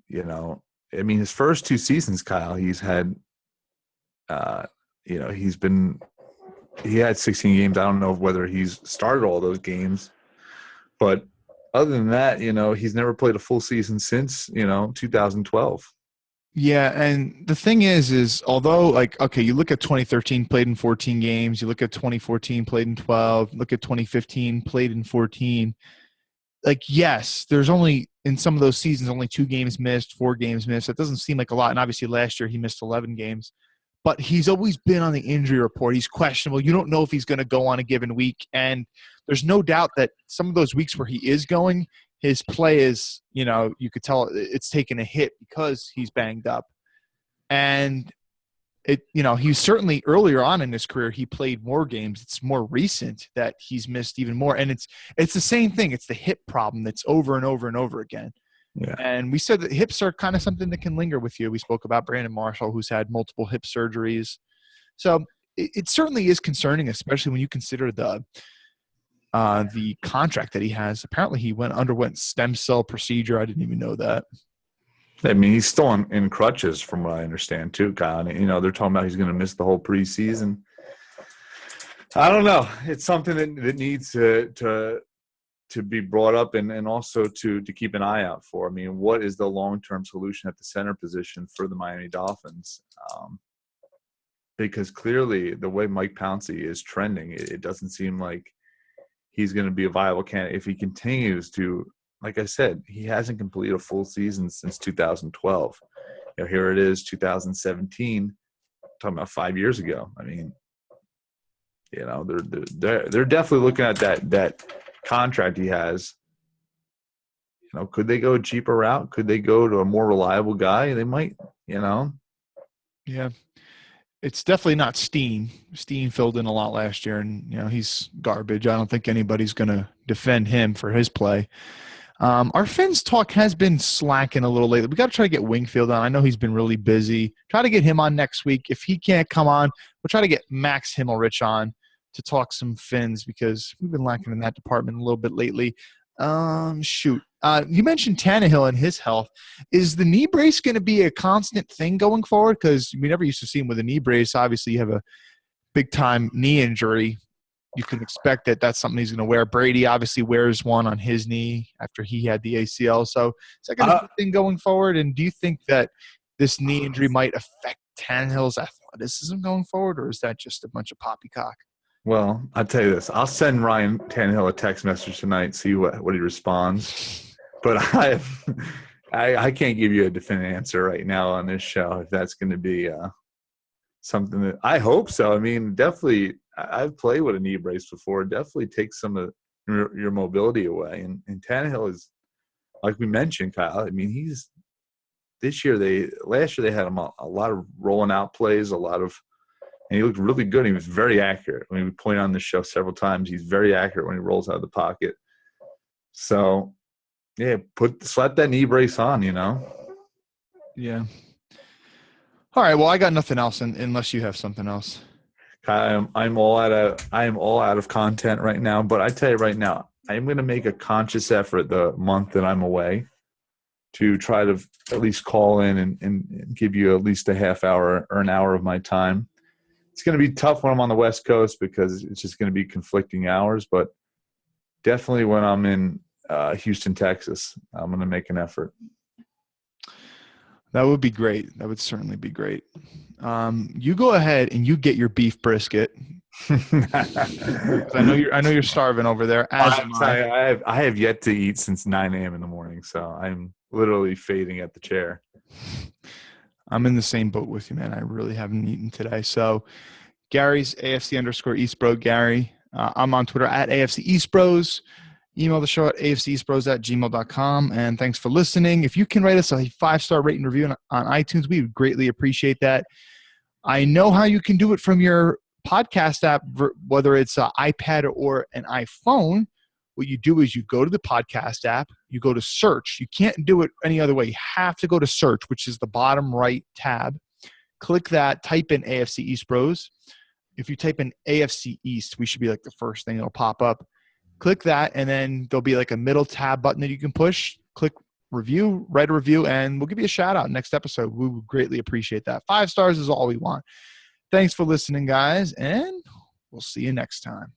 his first 2 seasons, Kyle, he's had, he had 16 games. I don't know whether he's started all those games. But other than that, he's never played a full season since, 2012. Yeah, and the thing is although, you look at 2013, played in 14 games. You look at 2014, played in 12. Look at 2015, played in 14. Yes, there's only, in some of those seasons, only 2 games missed, 4 games missed. That doesn't seem like a lot. And obviously last year he missed 11 games. But he's always been on the injury report. He's questionable. You don't know if he's going to go on a given week. And there's no doubt that some of those weeks where he is going, his play is, you could tell it's taken a hit because he's banged up. And, he's certainly earlier on in his career, he played more games. It's more recent that he's missed even more. And it's the same thing. It's the hip problem that's over and over and over again. Yeah. And we said that hips are kind of something that can linger with you. We spoke about Brandon Marshall, who's had multiple hip surgeries. So it certainly is concerning, especially when you consider the contract that he has. Apparently he underwent stem cell procedure. I didn't even know that. I mean, he's still in crutches from what I understand too, Kyle. They're talking about he's going to miss the whole preseason. I don't know. It's something that needs to be brought up and also to keep an eye out for. I mean, what is the long-term solution at the center position for the Miami Dolphins? Because clearly the way Mike Pouncey is trending, it doesn't seem like he's going to be a viable candidate if he continues to, like I said, he hasn't completed a full season since 2012. Here it is, 2017, talking about 5 years ago. I mean, they're definitely looking at that contract he has. Could they go a cheaper route? Could they go to a more reliable guy? They might, Yeah. It's definitely not Steen. Steen filled in a lot last year, and, he's garbage. I don't think anybody's going to defend him for his play. Our Fins talk has been slacking a little lately. We got to try to get Wingfield on. I know he's been really busy. Try to get him on next week. If he can't come on, we'll try to get Max Himmelrich on to talk some Fins because we've been lacking in that department a little bit lately. You mentioned Tannehill and his health. Is the knee brace going to be a constant thing going forward? Because we never used to see him with a knee brace. Obviously, you have a big-time knee injury. You can expect that that's something he's going to wear. Brady obviously wears one on his knee after he had the ACL. So is that going to be a thing going forward? And do you think that this knee injury might affect Tannehill's athleticism going forward, or is that just a bunch of poppycock? Well, I'll tell you this. I'll send Ryan Tannehill a text message tonight, see what he responds. But I can't give you a definite answer right now on this show if that's going to be something that – I hope so. I mean, definitely I've played with a knee brace before. It definitely takes some of your mobility away. And Tannehill is, like we mentioned, Kyle, I mean, last year they had him a lot of rolling out plays, and he looked really good. He was very accurate. I mean, we point on this show several times. He's very accurate when he rolls out of the pocket. So, yeah, slap that knee brace on, Yeah. All right. Well, I got nothing else unless you have something else. I am all out of content right now. But I tell you right now, I'm going to make a conscious effort the month that I'm away to try to at least call in and give you at least a half hour or an hour of my time. It's going to be tough when I'm on the West Coast because it's just going to be conflicting hours. But definitely when I'm in Houston, Texas, I'm going to make an effort. That would be great. That would certainly be great. You go ahead and you get your beef brisket. I know you're starving over there. I have yet to eat since 9 a.m. in the morning, so I'm literally fading at the chair. I'm in the same boat with you, man. I really haven't eaten today. So Gary's AFC_EastBro Gary. I'm on Twitter at AFC EastBros. Email the show at afceastbros@gmail.com. And thanks for listening. If you can write us a 5-star rating review on iTunes, we would greatly appreciate that. I know how you can do it from your podcast app, whether it's an iPad or an iPhone, what you do is you go to the podcast app, you go to search. You can't do it any other way. You have to go to search, which is the bottom right tab. Click that, type in AFC East Bros. If you type in AFC East, we should be like the first thing that'll pop up. Click that, and then there'll be like a middle tab button that you can push. Click review, write a review, and we'll give you a shout out next episode. We would greatly appreciate that. 5 stars is all we want. Thanks for listening, guys, and we'll see you next time.